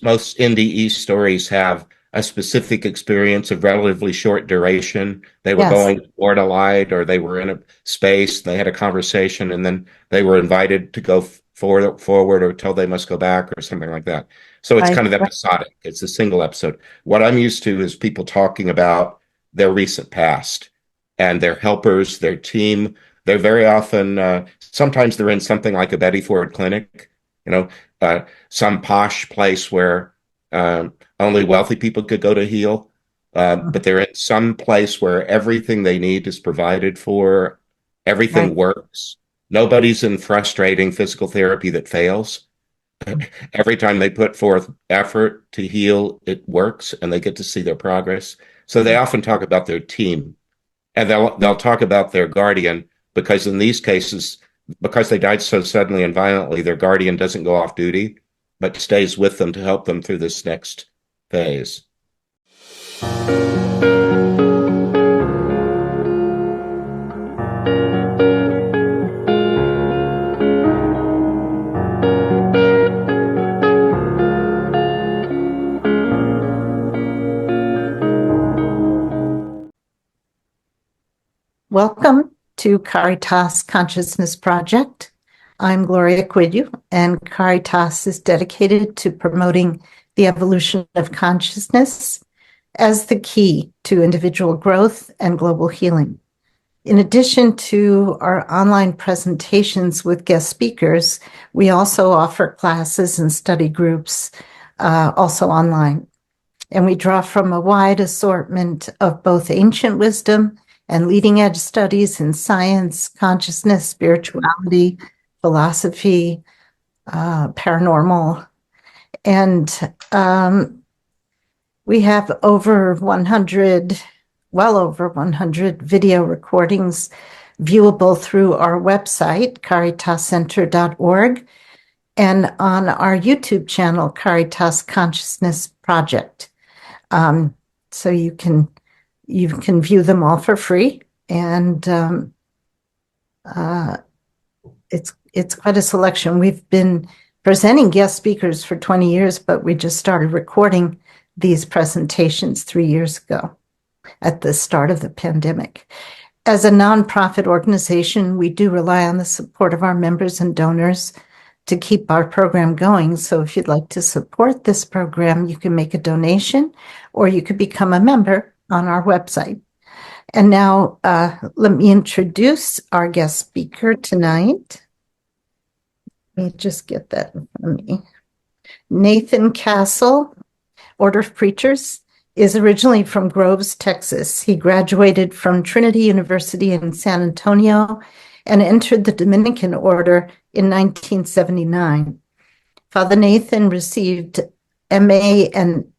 most NDE stories have a specific experience of relatively short duration. They were Yes, going toward a light, or they were in a space, they had a conversation, and then they were invited to go forward or told they must go back or something like that. So it's right, kind of right. episodic. It's a single episode. What I'm used to is people talking about their recent past and their helpers, their team. They're very often, sometimes they're in something like a Betty Ford clinic, you know, some posh place where only wealthy people could go to heal. But they're in some place where everything they need is provided for, everything Right. works. Nobody's in frustrating physical therapy that fails. Every time they put forth effort to heal, it works and they get to see their progress. So they often talk about their team, and they'll talk about their guardian, because in these cases, because they died so suddenly and violently, their guardian doesn't go off duty, but stays with them to help them through this next phase. Welcome to Caritas Consciousness Project. I'm Gloria Quidu, and Caritas is dedicated to promoting the evolution of consciousness as the key to individual growth and global healing. In addition to our online presentations with guest speakers, we also offer classes and study groups, also online. And we draw from a wide assortment of both ancient wisdom and leading edge studies in science, consciousness, spirituality, philosophy, paranormal. And we have well over 100 video recordings viewable through our website, caritascenter.org, and on our YouTube channel, Caritas Consciousness Project. So you can view them all for free, and it's quite a selection. We've been presenting guest speakers for 20 years, but we just started recording these presentations 3 years ago at the start of the pandemic. As a nonprofit organization, we do rely on the support of our members and donors to keep our program going. So if you'd like to support this program, you can make a donation or you could become a member on our website. And now let me introduce our guest speaker tonight. Let me just get that in front of me. Nathan Castle, Order of Preachers, is originally from Groves, Texas. He graduated from Trinity University in San Antonio and entered the Dominican order in 1979. Father Nathan received MA and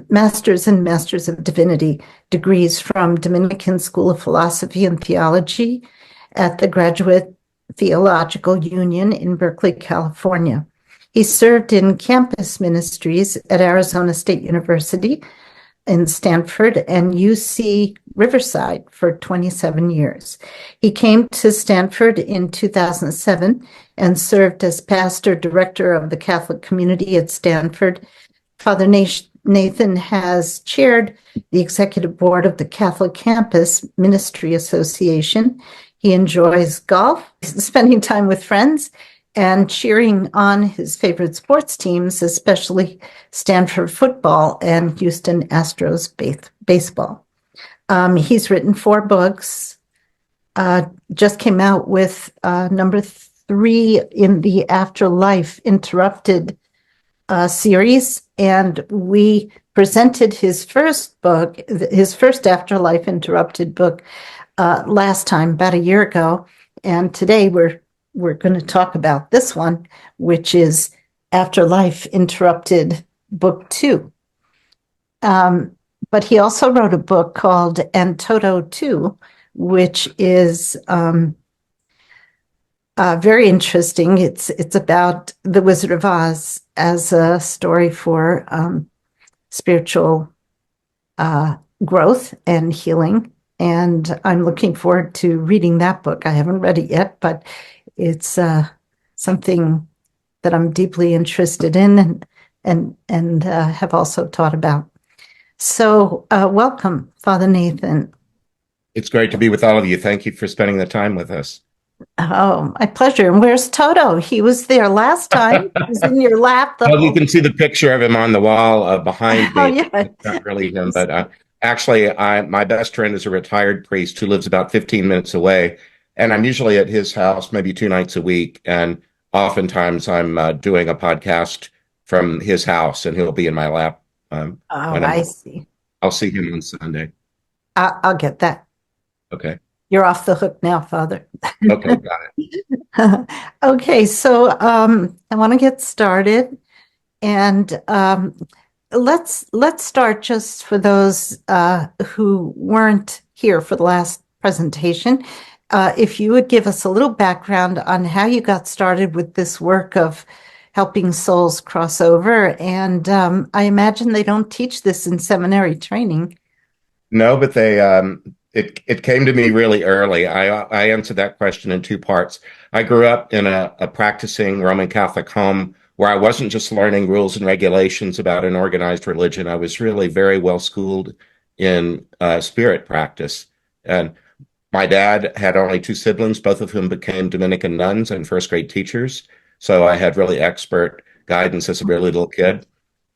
Masters and Masters of Divinity degrees from Dominican School of Philosophy and Theology at the Graduate Theological Union in Berkeley, California. He served in campus ministries at Arizona State University in Stanford and UC Riverside for 27 years. He came to Stanford in 2007 and served as pastor director of the Catholic community at Stanford. Father Nathan has chaired the executive board of the Catholic Campus Ministry Association. He enjoys golf, spending time with friends, and cheering on his favorite sports teams, especially Stanford football and Houston Astros baseball. He's written 4 books, just came out with number 3 in the Afterlife Interrupted series, and we presented his first book, his first Afterlife Interrupted book, last time, about a year ago, and today we're going to talk about this one, which is Afterlife Interrupted Book 2. But he also wrote a book called En Toto 2, which is very interesting. It's about the Wizard of Oz as a story for spiritual growth and healing. And I'm looking forward to reading that book. I haven't read it yet, but it's something that I'm deeply interested in. And and have also taught about. So welcome, Father Nathan. It's great to be with all of you. Thank you for spending the time with us. Oh, my pleasure. And where's Toto? He was there last time. He was in your lap the Well, you whole can see the picture of him on the wall behind Oh, me. yeah. It's not really him, but actually, my best friend is a retired priest who lives about 15 minutes away, and I'm usually at his house maybe 2 nights a week, and oftentimes I'm doing a podcast from his house, and he'll be in my lap Oh, when I see. I'll see him on Sunday. I'll get that. Okay. You're off the hook now, Father. Okay, got it. Okay, so I want to get started, and let's start just for those who weren't here for the last presentation. If you would give us a little background on how you got started with this work of helping souls cross over, and I imagine they don't teach this in seminary training. No, but it came to me really early. I answered that question in two parts. I grew up in a practicing Roman Catholic home where I wasn't just learning rules and regulations about an organized religion. I was really very well schooled in spirit practice. And my dad had only two siblings, both of whom became Dominican nuns and first grade teachers. So I had really expert guidance as a really little kid.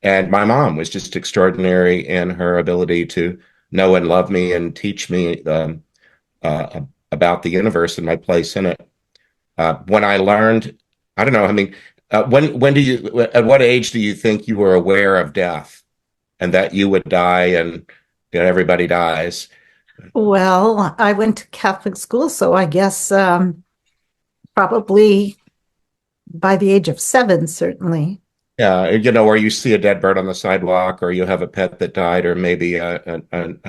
And my mom was just extraordinary in her ability to know and love me and teach me uh, about the universe and my place in it. When I learned, I don't know, I mean, when do you, at what age do you think you were aware of death and that you would die and everybody dies? Well, I went to Catholic school, so I guess probably by the age of 7, certainly. Yeah, or you see a dead bird on the sidewalk, or you have a pet that died, or maybe an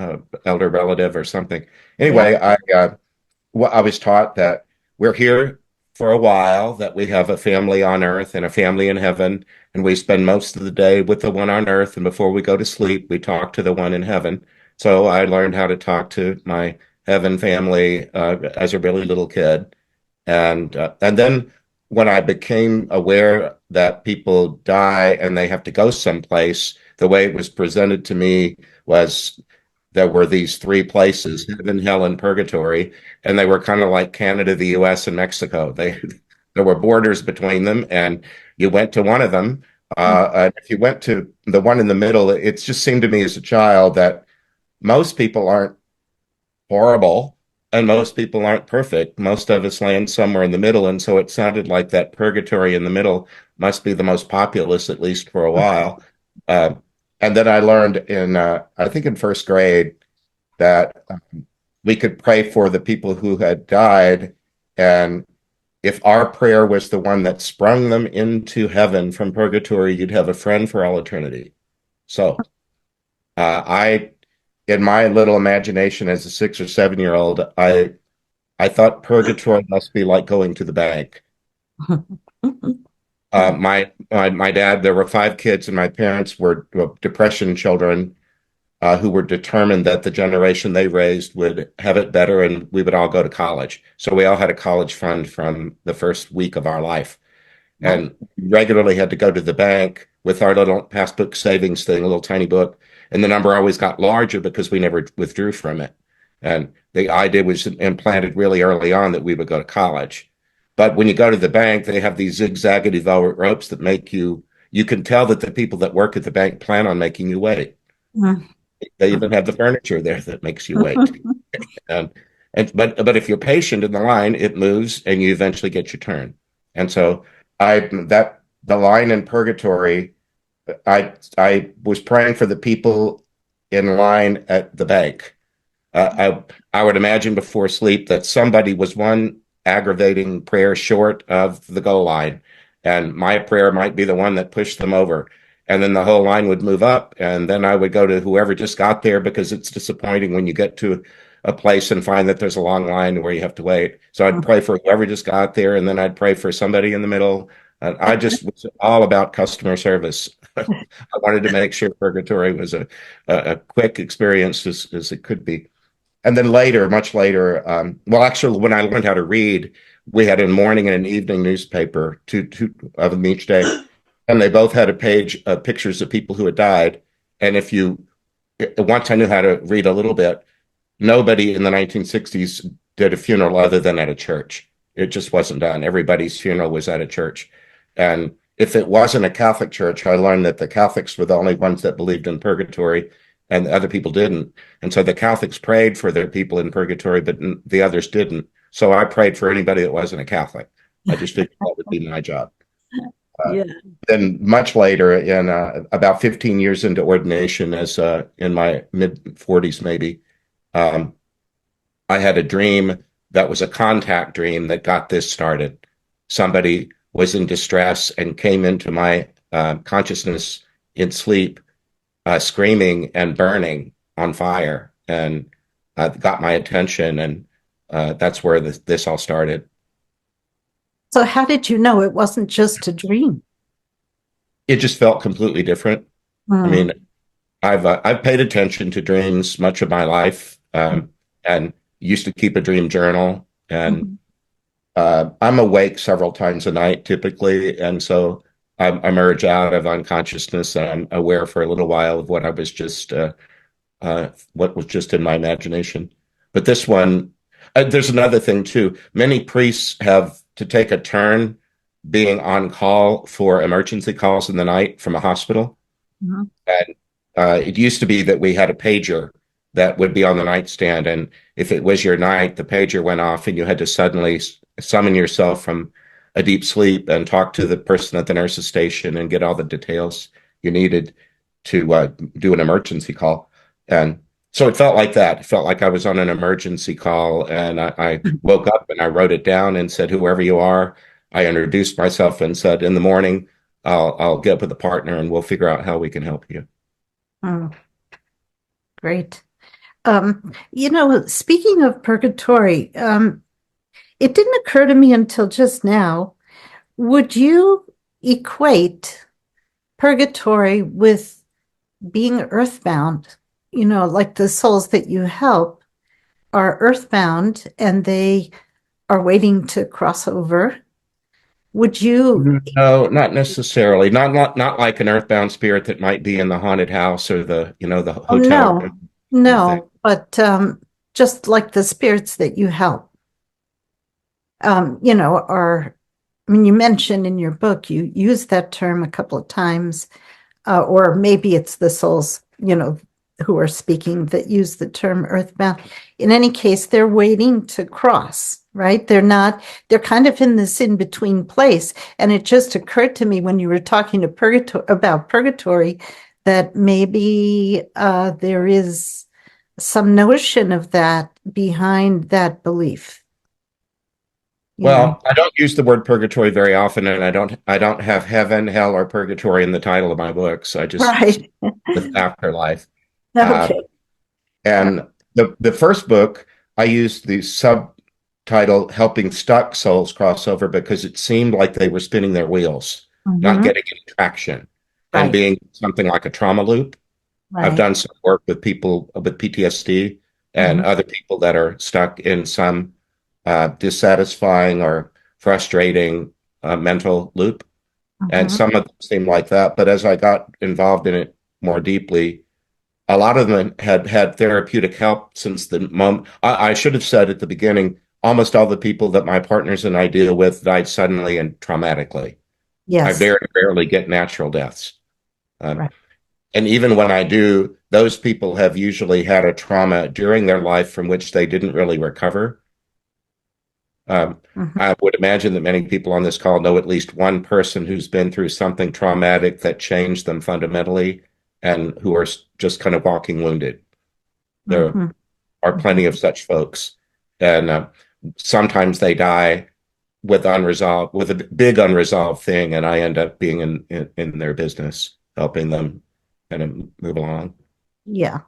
elder relative or something. Yeah. Anyway, I was taught that we're here for a while, that we have a family on earth and a family in heaven, and we spend most of the day with the one on earth, and before we go to sleep, we talk to the one in heaven. So I learned how to talk to my heaven family as a really little kid. And then when I became aware that people die and they have to go someplace, the way it was presented to me was there were these three places, heaven, hell, and purgatory, and they were kind of like Canada, the US, and Mexico. There were borders between them, and you went to one of them. And if you went to the one in the middle, it just seemed to me as a child that most people aren't horrible, and most people aren't perfect. Most of us land somewhere in the middle, and so it sounded like that purgatory in the middle must be the most populous, at least for a while. Uh, and then I learned I think in first grade, that we could pray for the people who had died, and if our prayer was the one that sprung them into heaven from purgatory, you'd have a friend for all eternity. So I in my little imagination as a 6 or 7 year old, I thought purgatory must be like going to the bank. My dad, there were five kids, and my parents were depression children who were determined that the generation they raised would have it better and we would all go to college. So we all had a college fund from the first week of our life, and regularly had to go to the bank with our little passbook savings thing, a little tiny book, and the number always got larger because we never withdrew from it. And the idea was implanted really early on that we would go to college. But when you go to the bank, they have these zigzaggedy velvet ropes that make you can tell that the people that work at the bank plan on making you wait. They even have the furniture there that makes you wait. Um, but if you're patient in the line, it moves and you eventually get your turn. And so the line in purgatory, I was praying for the people in line at the bank. I would imagine before sleep that somebody was one aggravating prayer short of the goal line, and my prayer might be the one that pushed them over. And then the whole line would move up, and then I would go to whoever just got there, because it's disappointing when you get to a place and find that there's a long line where you have to wait. So I'd pray for whoever just got there, and then I'd pray for somebody in the middle. And I just was all about customer service. I wanted to make sure purgatory was a quick experience as it could be. And then later, much later, well, actually, when I learned how to read, we had a morning and an evening newspaper, two of them each day. And they both had a page of pictures of people who had died. And once I knew how to read a little bit, nobody in the 1960s did a funeral other than at a church. It just wasn't done. Everybody's funeral was at a church. And if it wasn't a Catholic church, I learned that the Catholics were the only ones that believed in purgatory and the other people didn't. And so the Catholics prayed for their people in purgatory, but the others didn't. So I prayed for anybody that wasn't a Catholic. I just figured that would be my job. Yeah. Then much later, in about 15 years into ordination, as in my mid 40s maybe, I had a dream that was a contact dream that got this started. Somebody was in distress and came into my consciousness in sleep, screaming and burning on fire, and got my attention, and that's where this all started. So how did you know it wasn't just a dream? It just felt completely different. I mean, I've paid attention to dreams much of my life, and used to keep a dream journal. And I'm awake several times a night typically, and so I emerge out of unconsciousness, and I'm aware for a little while of what was just in my imagination. But this one, there's another thing too. Many priests have to take a turn being on call for emergency calls in the night from a hospital. And it used to be that we had a pager that would be on the nightstand. And if it was your night, the pager went off and you had to suddenly summon yourself from a deep sleep and talk to the person at the nurse's station and get all the details you needed to do an emergency call. And so it felt like that. It felt like I was on an emergency call, and I woke up and I wrote it down and said, whoever you are. I introduced myself and said, in the morning, I'll get with a partner and we'll figure out how we can help you. Oh, great. Speaking of purgatory, it didn't occur to me until just now. Would you equate purgatory with being earthbound? Like the souls that you help are earthbound and they are waiting to cross over. Would you? No, not necessarily. Not like an earthbound spirit that might be in the haunted house or the hotel room. No, but just like the spirits that you help, you mentioned in your book, you use that term a couple of times, or maybe it's the souls, who are speaking that use the term earthbound. In any case, they're waiting to cross, right? They're kind of in this in-between place. And it just occurred to me when you were talking about purgatory that maybe there is some notion of that behind that belief. Well, I don't use the word purgatory very often, and I don't have heaven, hell, or purgatory in the title of my books. I just right. with afterlife. Okay. And the first book, I used the subtitle "Helping Stuck Souls Cross Over" because it seemed like they were spinning their wheels, not getting any traction, and being something like a trauma loop. I've done some work with people with PTSD and other people that are stuck in some dissatisfying or frustrating mental loop. And some of them seem like that. But as I got involved in it more deeply, a lot of them had therapeutic help since the moment. I should have said at the beginning, almost all the people that my partners and I deal with died suddenly and traumatically. Yes. I very rarely get natural deaths. And even when I do, those people have usually had a trauma during their life from which they didn't really recover. I would imagine that many people on this call know at least one person who's been through something traumatic that changed them fundamentally and who are just kind of walking wounded. There are plenty of such folks. And sometimes they die with a big unresolved thing, and I end up being in their business, helping them kind of move along. Yeah.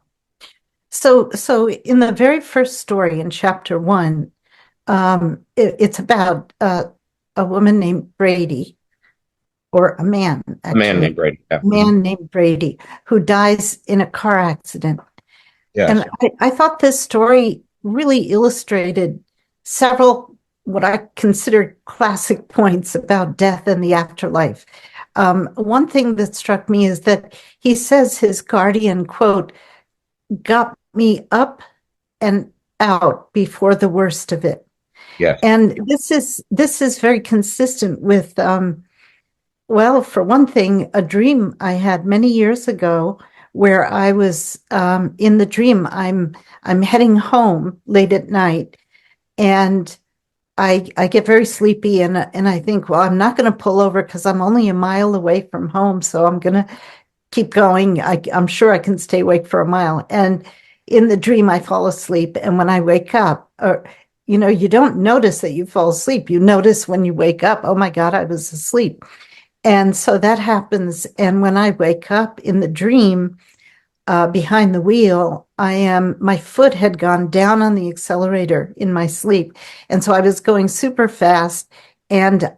So in the very first story in chapter 1, it's about a woman named Brady, or a man, actually. A man named Brady. Yeah. A man named Brady, who dies in a car accident. Yes. And I thought this story really illustrated several what I consider classic points about death and the afterlife. One thing that struck me is that he says his guardian, quote, got me up and out before the worst of it. Yes. And this is very consistent with, well, for one thing, a dream I had many years ago where I was in the dream. I'm heading home late at night, and I get very sleepy, and I think, well, I'm not going to pull over because I'm only a mile away from home, so I'm going to keep going. I'm sure I can stay awake for a mile. And in the dream, I fall asleep, and when I wake up, or you don't notice that you fall asleep. You notice when you wake up, oh my God, I was asleep. And so that happens. And when I wake up in the dream, behind the wheel, my foot had gone down on the accelerator in my sleep. And so I was going super fast, and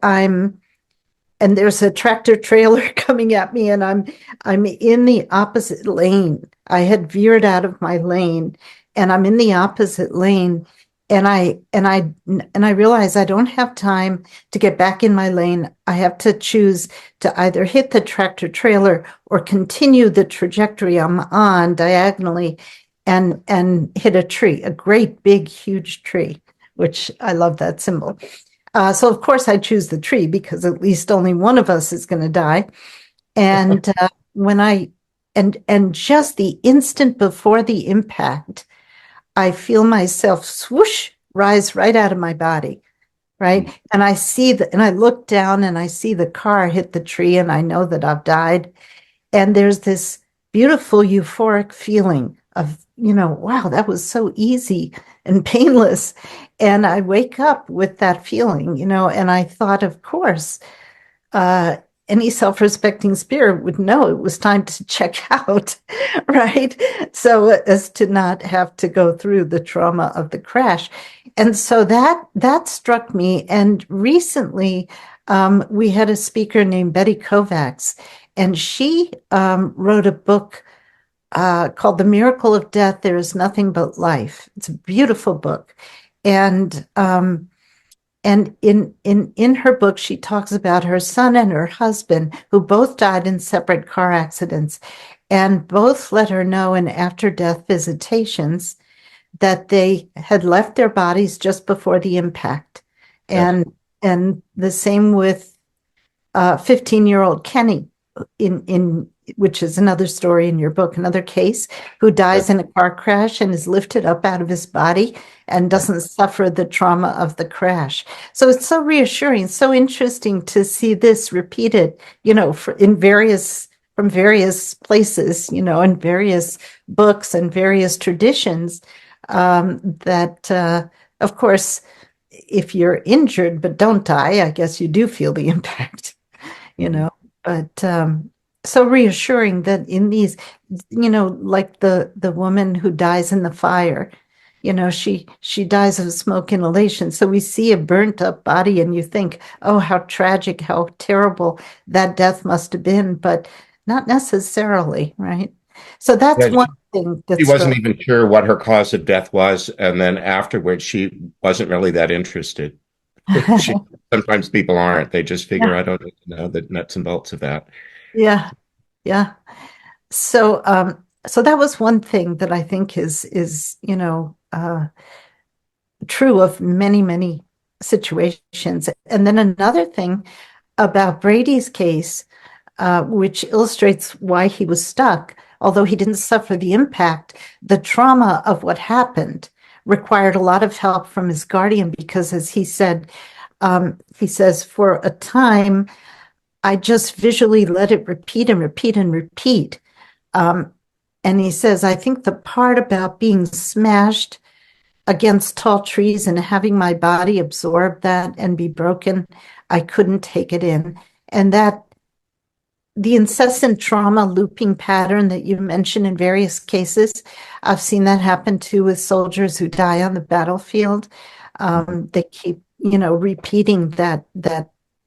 there's a tractor trailer coming at me, and I'm in the opposite lane. I had veered out of my lane, and I'm in the opposite lane. And I realize I don't have time to get back in my lane. I have to choose to either hit the tractor trailer or continue the trajectory I'm on diagonally and hit a tree, a great big huge tree, which I love that symbol. So of course I choose the tree because at least only one of us is going to die. And and just the instant before the impact, I feel myself swoosh, rise right out of my body, right? And I look down and I see the car hit the tree, and I know that I've died. And there's this beautiful euphoric feeling of, wow, that was so easy and painless. And I wake up with that feeling, and I thought, of course, any self-respecting spirit would know it was time to check out, right? So as to not have to go through the trauma of the crash. And so that struck me. And recently, we had a speaker named Betty Kovacs, and she wrote a book called The Miracle of Death, There Is Nothing But Life. It's a beautiful book. And in her book, she talks about her son and her husband, who both died in separate car accidents, and both let her know in after-death visitations that they had left their bodies just before the impact. Yes. And the same with 15-year-old Kenny, in which is another story in your book, another case, who dies in a car crash and is lifted up out of his body and doesn't suffer the trauma of the crash. So it's so reassuring, so interesting to see this repeated, from various places, in various books and various traditions, that, of course, if you're injured but don't die, I guess you do feel the impact, but so reassuring that in these, like the woman who dies in the fire, she dies of smoke inhalation. So we see a burnt up body and you think, oh, how tragic, how terrible that death must have been, but not necessarily, right? So that's Yeah, one thing she that wasn't struck. even sure what her cause of death was, and then afterwards, she wasn't really that interested. She Sometimes people aren't. They just figure, Yeah, I don't need to know the nuts and bolts of that. yeah, yeah. So that was one thing that I think is true of many, many situations. And then another thing about Brady's case, which illustrates why he was stuck, although he didn't suffer the impact, the trauma of what happened required a lot of help from his guardian because, as he says, for a time, I just visually let it repeat and repeat and repeat. Um, and he says, I think the part about being smashed against tall trees and having my body absorb that and be broken, I couldn't take it in. And that the incessant trauma looping pattern that you mentioned in various cases, I've seen that happen too with soldiers who die on the battlefield. They keep, repeating that,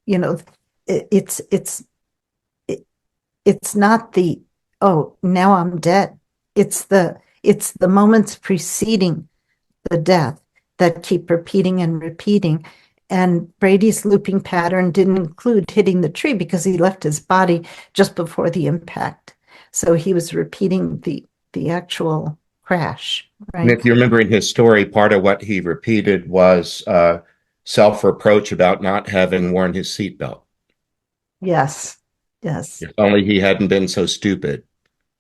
you know, it's it's not the, oh, now I'm dead. It's the moments preceding the death that keep repeating and repeating. And Brady's looping pattern didn't include hitting the tree because he left his body just before the impact. So he was repeating the actual crash, And right? if you remember in his story, part of what he repeated was self-reproach about not having worn his seatbelt. Yes. Yes. If only he hadn't been so stupid.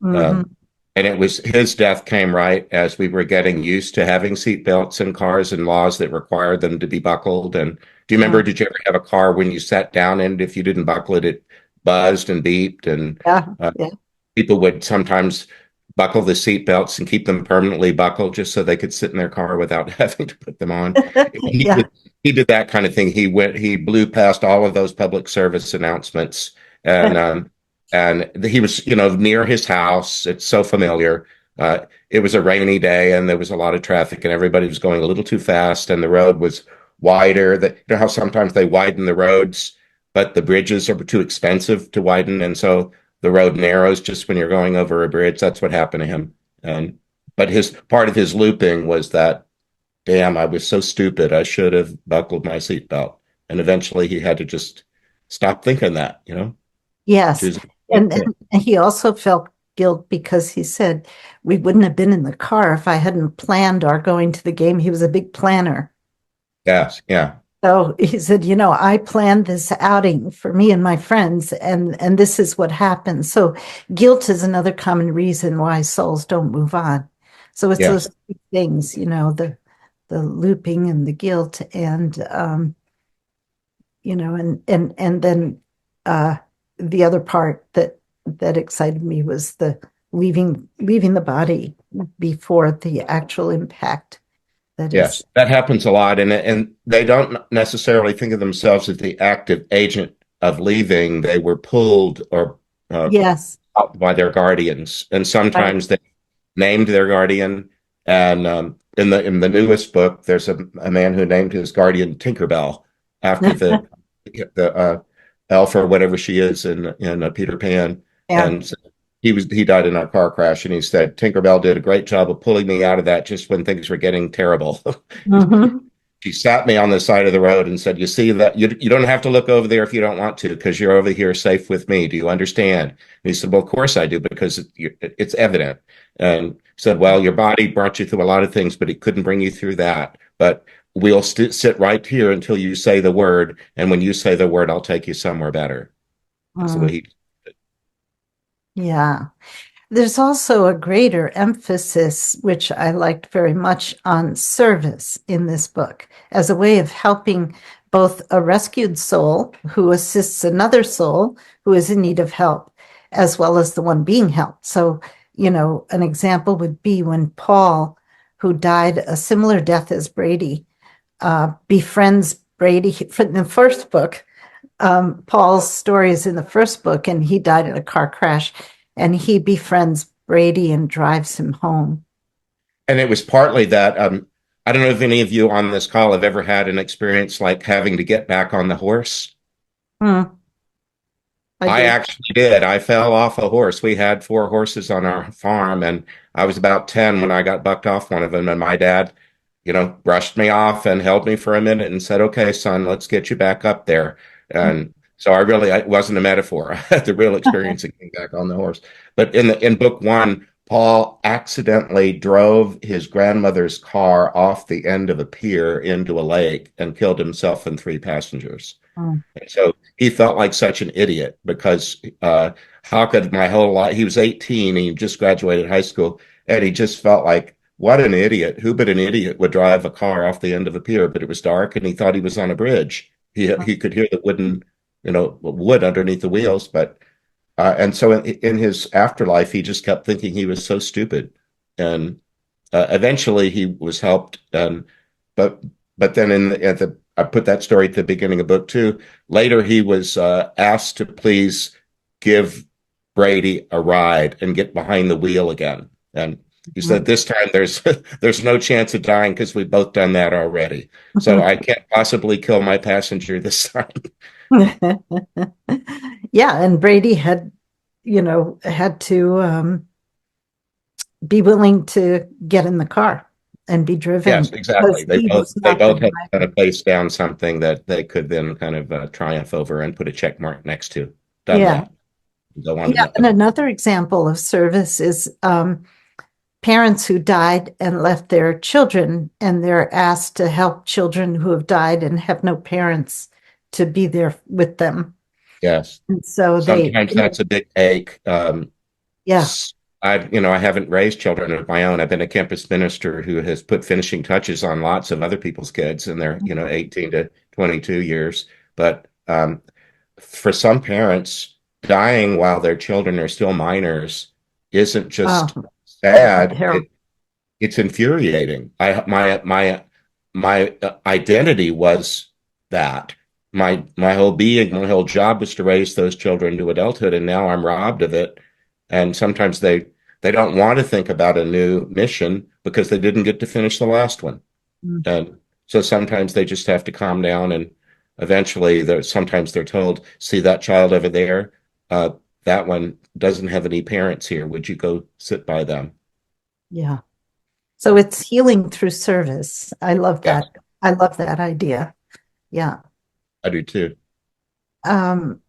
Hmm. Um, and it was his death came right as we were getting used to having seatbelts in cars and laws that required them to be buckled. And do you remember, did you ever have a car when you sat down and if you didn't buckle it, it buzzed and beeped? And Yeah. uh, Yeah. people would sometimes buckle the seatbelts and keep them permanently buckled just so they could sit in their car without having to put them on. He Yeah. did, he did that kind of thing. He blew past all of those public service announcements and he was, near his house. It's so familiar. It was a rainy day and there was a lot of traffic and everybody was going a little too fast and the road was wider. That, how sometimes they widen the roads, but the bridges are too expensive to widen. And so the road narrows just when you're going over a bridge. That's what happened to him. And but his part of his looping was that, damn, I was so stupid. I should have buckled my seatbelt. And eventually he had to just stop thinking that, Yes. choose. And he also felt guilt because he said we wouldn't have been in the car if I hadn't planned our going to the game. He was a big planner. Yes, yeah, So he said, I planned this outing for me and my friends, and this is what happened. So guilt is another common reason why souls don't move on. So it's yes, those two things, the looping and the guilt, and and then uh, the other part that excited me was the leaving the body before the actual impact. That is, yes. That happens a lot, and they don't necessarily think of themselves as the active agent of leaving. They were pulled or yes, out by their guardians, and right. sometimes they named their guardian. And in the newest book, there's a man who named his guardian Tinkerbell after the elf or whatever she is in Peter Pan. Yeah. And so he died in a car crash, and he said Tinkerbell did a great job of pulling me out of that just when things were getting terrible. Hmm. She sat me on the side of the road and said, "You see that you don't have to look over there if you don't want to, because you're over here safe with me. Do you understand?" And he said, "Well, of course I do, because it's evident." And said, "Well, your body brought you through a lot of things, but it couldn't bring you through that. But we'll sit right here until you say the word, and when you say the word, I'll take you somewhere better." That's the way he. Yeah. There's also a greater emphasis, which I liked very much, on service in this book as a way of helping both a rescued soul who assists another soul who is in need of help, as well as the one being helped. So, an example would be when Paul, who died a similar death as Brady, befriends Brady in the first book. Paul's story is in the first book, and he died in a car crash, and he befriends Brady and drives him home. And it was partly that I don't know if any of you on this call have ever had an experience like having to get back on the horse. Hmm, I I did. actually did. I fell off a horse. We had four horses on our farm, and I was about 10 when I got bucked off one of them. And my dad, brushed me off and held me for a minute and said, "Okay, son, let's get you back up there." And so it wasn't a metaphor. I had the real experience of getting back on the horse. But in book one, Paul accidentally drove his grandmother's car off the end of a pier into a lake and killed himself and three passengers. Hmm. And so he felt like such an idiot because how could my whole life, he was 18, he just graduated high school, and he just felt like, what an idiot. Who but an idiot would drive a car off the end of a pier? But it was dark and he thought he was on a bridge. He could hear the wood underneath the wheels. And so in his afterlife, he just kept thinking he was so stupid. And eventually he was helped. But but then I put that story at the beginning of book two. Later, he was asked to please give Brady a ride and get behind the wheel again. And he said, "This time there's no chance of dying because we've both done that already. So I can't possibly kill my passenger this time." Yeah, and Brady had to be willing to get in the car. and be driven Yes, exactly. because he was They not the both have kind driver. of placed down something that they could then kind of triumph over and put a check mark next to. Done Yeah. that. Go on to Yeah. And another example of service is parents who died and left their children, and they're asked to help children who have died and have no parents to be there with them. yes. And so they, Sometimes that's a big ache. yeah. I haven't raised children of my own. I've been a campus minister who has put finishing touches on lots of other people's kids, and they're 18 to 22 years. But for some parents, dying while their children are still minors isn't Oh, just sad. terrible. It's infuriating. My identity was that. My whole being, my whole job was to raise those children to adulthood, and now I'm robbed of it. And sometimes they don't want to think about a new mission because they didn't get to finish the last one. Mm. And so sometimes they just have to calm down, and eventually sometimes they're told, see that child over there? Uh, that one doesn't have any parents here. Would you go sit by them? Yeah. So it's healing through service. I love Yes, that. I love that idea. Yeah. I do too. Um,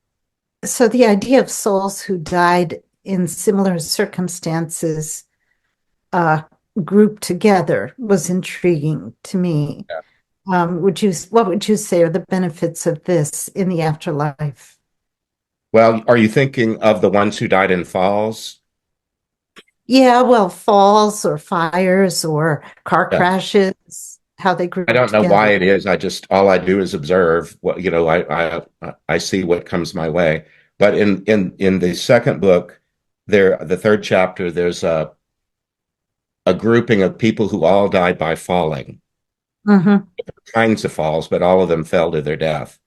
so the idea of souls who died in similar circumstances uh, grouped together was intriguing to me. Yeah. What would you say are the benefits of this in the afterlife? Well, are you thinking of the ones who died in falls? Yeah, well, falls or fires or car Yeah. crashes, how they I group don't know why together. it is. I just all I do is observe what I see what comes my way. But in the second book, the third chapter, there's a grouping of people who all died by falling, Hmm. kinds of falls, but all of them fell to their death.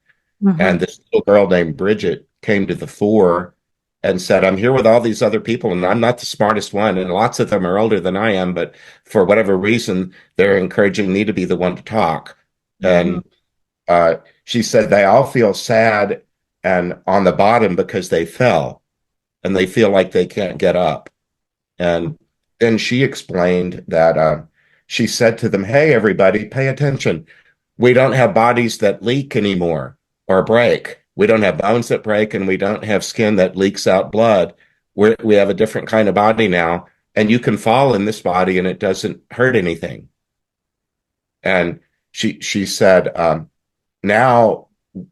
And Hmm. this little girl named Bridget came to the fore and said, I'm here with all these other people, and I'm not the smartest one. And lots of them are older than I am, but for whatever reason, they're encouraging me to be the one to talk. Hmm. And she said they all feel sad and on the bottom because they fell and they feel like they can't get up. And then she explained that she said to them, hey, everybody, pay attention. We don't have bodies that leak anymore or break. We don't have bones that break, and we don't have skin that leaks out blood. We have a different kind of body now, and you can fall in this body and it doesn't hurt anything. And she said, now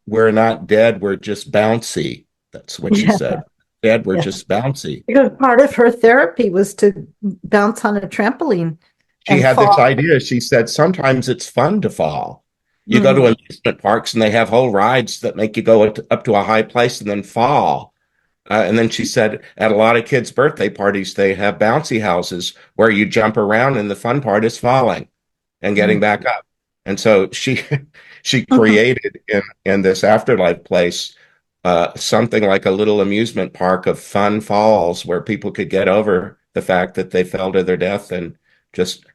we're not dead, we're just bouncy. That's what she Yeah, said. Dead, we're yeah. just bouncy. Because part of her therapy was to bounce on a trampoline She and had this fall. idea. She said, sometimes it's fun to fall. You go to Mhm. amusement parks and they have whole rides that make you go up to a high place and then fall. And then she said, at a lot of kids' birthday parties, they have bouncy houses where you jump around and the fun part is falling and getting back up. And so she she Mhm. created in this afterlife place something like a little amusement park of fun falls where people could get over the fact that they fell to their death and just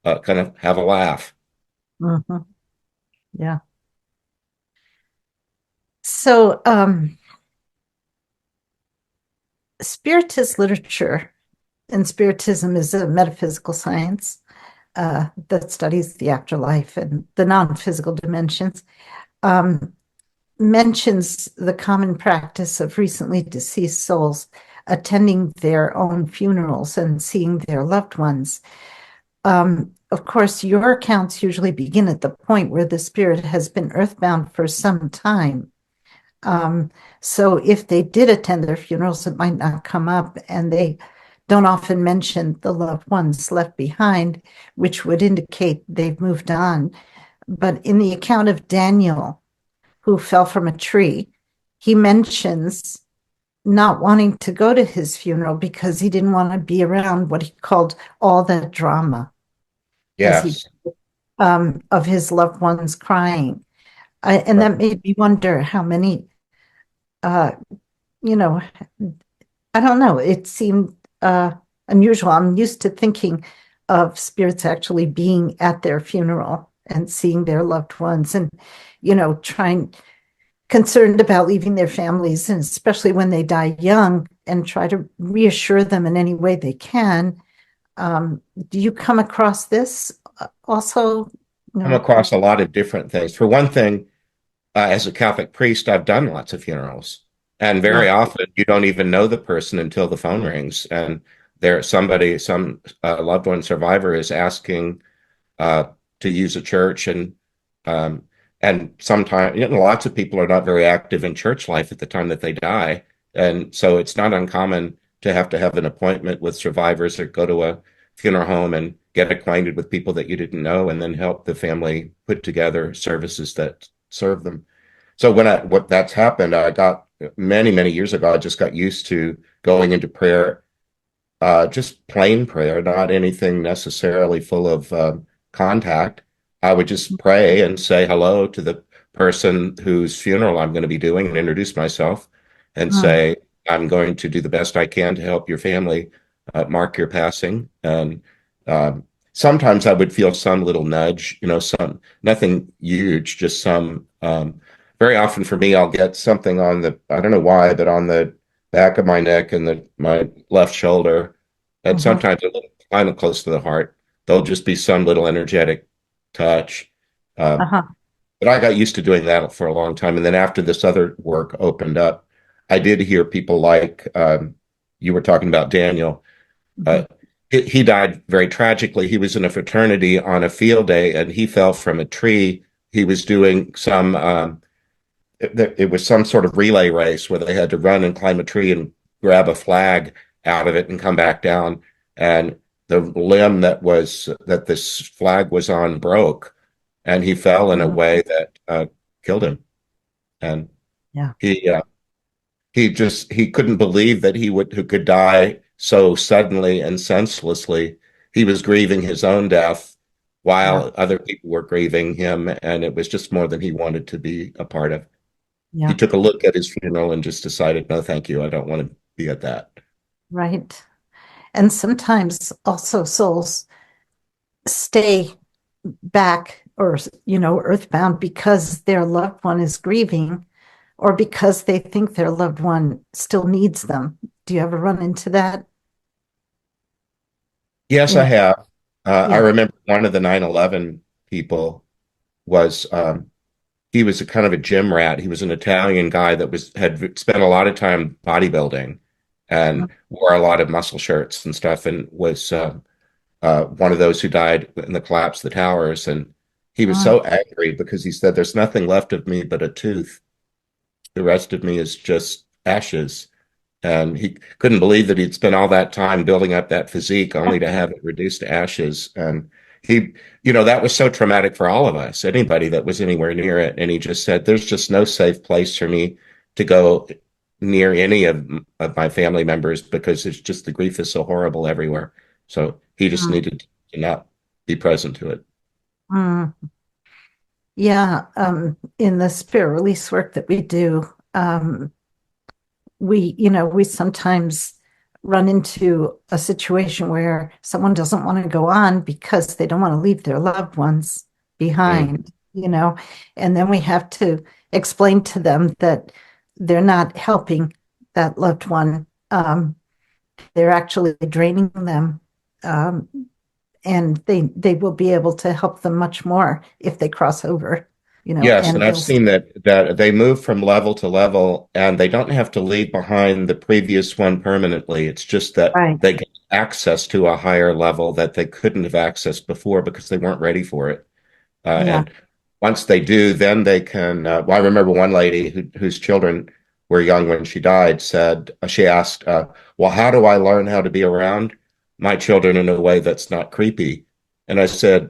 kind of have a laugh. Mhm. Yeah. So, Spiritist literature, and Spiritism is a metaphysical science that studies the afterlife and the non-physical dimensions, um, mentions the common practice of recently deceased souls attending their own funerals and seeing their loved ones. Of course, your accounts usually begin at the point where the spirit has been earthbound for some time. Um, so if they did attend their funerals, it might not come up, and they don't often mention the loved ones left behind, which would indicate they've moved on. But in the account of Daniel, who fell from a tree, he mentions not wanting to go to his funeral because he didn't want to be around what he called all that drama, as he Yes. of his loved ones crying. And Right. that made me wonder how many, uh, you know, I don't know. It seemed unusual. I'm used to thinking of spirits actually being at their funeral and seeing their loved ones and, trying, concerned about leaving their families, and especially when they die young, and try to reassure them in any way they can. Do you come across this also, Come across a lot of different things. For one thing, as a Catholic priest, I've done lots of funerals, and yeah. very often you don't even know the person until the phone rings, and some loved one survivor is asking uh, to use a church, um, and sometimes lots of people are not very active in church life at the time that they die, and so it's not uncommon to have an appointment with survivors or go to a funeral home and get acquainted with people that you didn't know, and then help the family put together services that serve them. So what that's happened, I got many years ago, I just got used to going into prayer, just plain prayer, not anything necessarily full of contact. I would just pray and say hello to the person whose funeral I'm going to be doing and introduce myself and Mm, say, I'm going to do the best I can to help your family mark your passing. And sometimes I would feel some little nudge, some nothing huge, just some. Very often for me, I'll get something on I don't know why, but on the back of my neck and my left shoulder, and mhm, sometimes a little kind of close to the heart. There'll just be some little energetic touch. Um, uh-huh. but I got used to doing that for a long time. And then after this other work opened up, I did hear people like you were talking about Daniel. Mhm. Uh, he died very tragically. He was in a fraternity on a field day and he fell from a tree. He was doing it was some sort of relay race where they had to run and climb a tree and grab a flag out of it and come back down. And the limb that this flag was on broke, and he fell in a Mhm. way that killed him. And Yeah. he he couldn't believe that who could die so suddenly and senselessly. He was grieving his own death Yeah. while other people were grieving him, and it was just more than he wanted to be a part of. He Yeah. took a look at his funeral and just decided, no, thank you. I don't want to be at that. Right. And sometimes also souls stay back or, earthbound because their loved one is grieving or because they think their loved one still needs them. Do you ever run into that? Yes, You I know, have. I yeah. remember one of the 9/11 people was he was a kind of a gym rat. He was an Italian guy that had spent a lot of time bodybuilding and wore a lot of muscle shirts and stuff, and was one of those who died in the collapse of the towers. And he was Mm, so angry because he said, "There's nothing left of me but a tooth. The rest of me is just ashes." And he couldn't believe that he'd spent all that time building up that physique only to have it reduced to ashes. And he, that was so traumatic for all of us, anybody that was anywhere near it. And he just said, there's just no safe place for me to go near any of my family members because it's just the grief is so horrible everywhere. So he just mm, needed to not be present to it. mm. Yeah. In the spirit release work that we do, we sometimes run into a situation where someone doesn't want to go on because they don't want to leave their loved ones Mm. behind, and then we have to explain to them that they're not helping that loved one. They're actually draining them. Um, and they will be able to help them much more if they cross over, Yes, and and I've they'll seen that they move from level to level and they don't have to leave behind the previous one permanently. It's just that right. they get access to a higher level that they couldn't have accessed before because they weren't ready for it. Yeah. And once they do, then they can. Well, I remember one lady whose children were young when she died said, she asked, well, how do I learn how to be around my children in a way that's not creepy? And I said,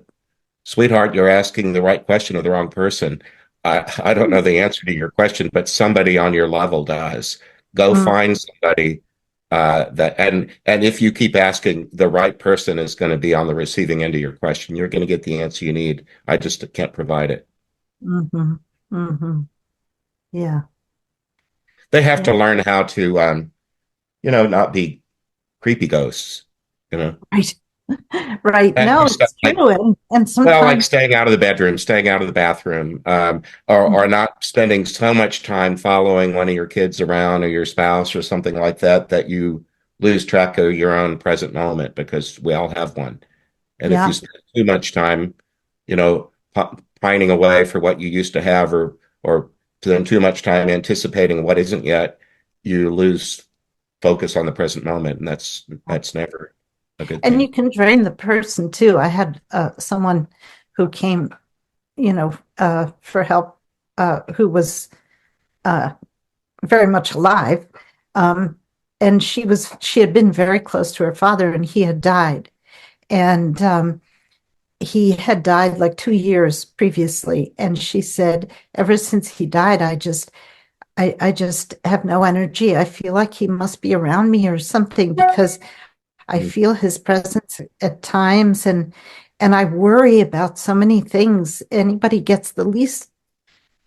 sweetheart, you're asking the right question of the wrong person. I don't know the answer to your question, but somebody on your level does. Go Mm, find somebody and if you keep asking, the right person is going to be on the receiving end of your question. You're going to get the answer you need. I just can't provide it. hmm hmm Yeah. They have Yeah. to learn how to, not be creepy ghosts. You know, Right. Right. and No, stuff it's like true. And Well, like sometimes, staying out of the bedroom, staying out of the bathroom, or not spending so much time following one of your kids around or your spouse or something like that that you lose track of your own present moment because we all have one. And if you Yeah. spend too much time, you know, pining away for what you used to have, or spend too much time anticipating what isn't yet, you lose focus on the present moment, and that's never a good And thing. you can drain the person too. I had someone who came, for help, who was uh, very much alive. Um, and she had been very close to her father, and he had died. And he had died like 2 years previously. And she said, ever since he died, I just have no energy. I feel like he must be around me or something because I Mm. feel his presence at times, and I worry about so many things. Anybody gets the least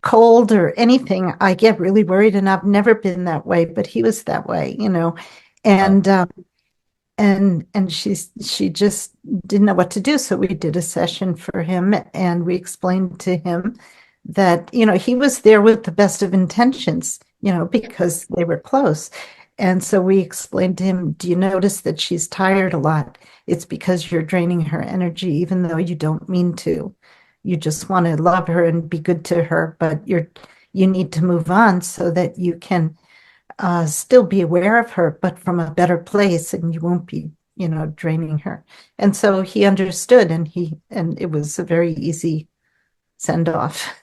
cold or anything, I get really worried, and I've never been that way, but he was that way. Uh, And she just didn't know what to do. So we did a session for him, and we explained to him that, he was there with the best of intentions, because they were close. And so we explained to him, do you notice that she's tired a lot? It's because you're draining her energy, even though you don't mean to. You just want to love her and be good to her, but you need to move on so that you can still be aware of her, but from a better place, and you won't be, draining her. And so he understood, and it was a very easy send off.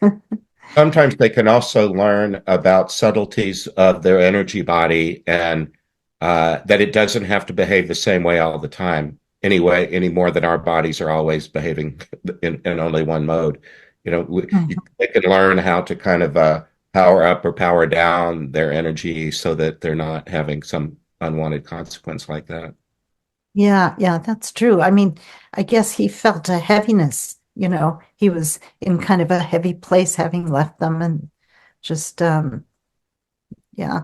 Sometimes they can also learn about subtleties of their energy body, and that it doesn't have to behave the same way all the time anyway, any more than our bodies are always behaving in only one mode. They can learn how to kind of power up or power down their energy so that they're not having some unwanted consequence like that. Yeah, yeah, that's true. I mean, I guess he felt a heaviness, he was in kind of a heavy place having left them, and just yeah.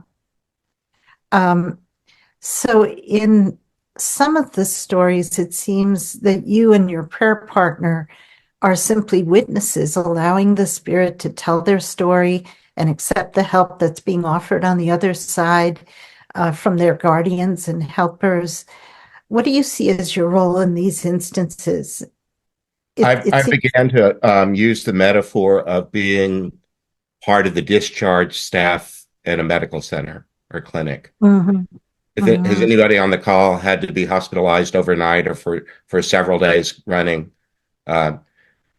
Um, so in some of the stories, it seems that you and your prayer partner are simply witnesses, allowing the Spirit to tell their story and accept the help that's being offered on the other side from their guardians and helpers. What do you see as your role in these instances? It I seems. began to use the metaphor of being part of the discharge staff in a medical center or clinic. Mhm, Has mhm. anybody on the call had to be hospitalized overnight or for several days running? Uh,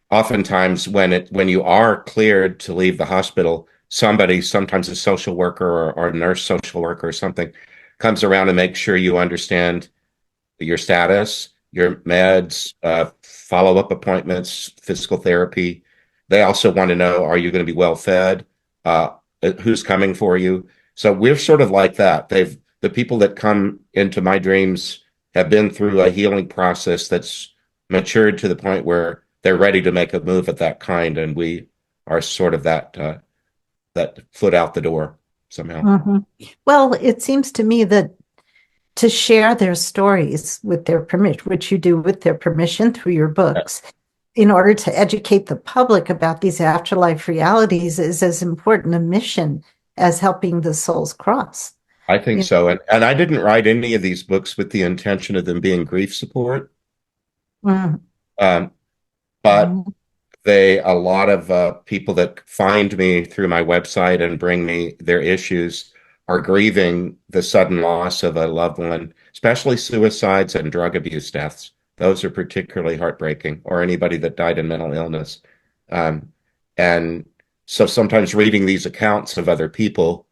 Oftentimes, when you are cleared to leave the hospital, somebody, sometimes a social worker or a nurse social worker or something, comes around and makes sure you understand your status, your meds, follow-up appointments, physical therapy. They also want to know, are you going to be well fed? Uh, who's coming for you? So we're sort of like that. The people that come into my dreams have been through a healing process that's matured to the point where they're ready to make a move of that kind, and we are sort of that foot out the door somehow. Mhm. Well, it seems to me that to share their stories with their permission, which you do with their permission through your books, in order to educate the public about these afterlife realities is as important a mission as helping the souls cross. I think You so. And I didn't write any of these books with the intention of them being grief support. know? Um, but Mhm. a lot of people that find me through my website and bring me their issues are grieving the sudden loss of a loved one, especially suicides and drug abuse deaths. Those are particularly heartbreaking, or anybody that died in mental illness. Um, and so sometimes reading these accounts of other people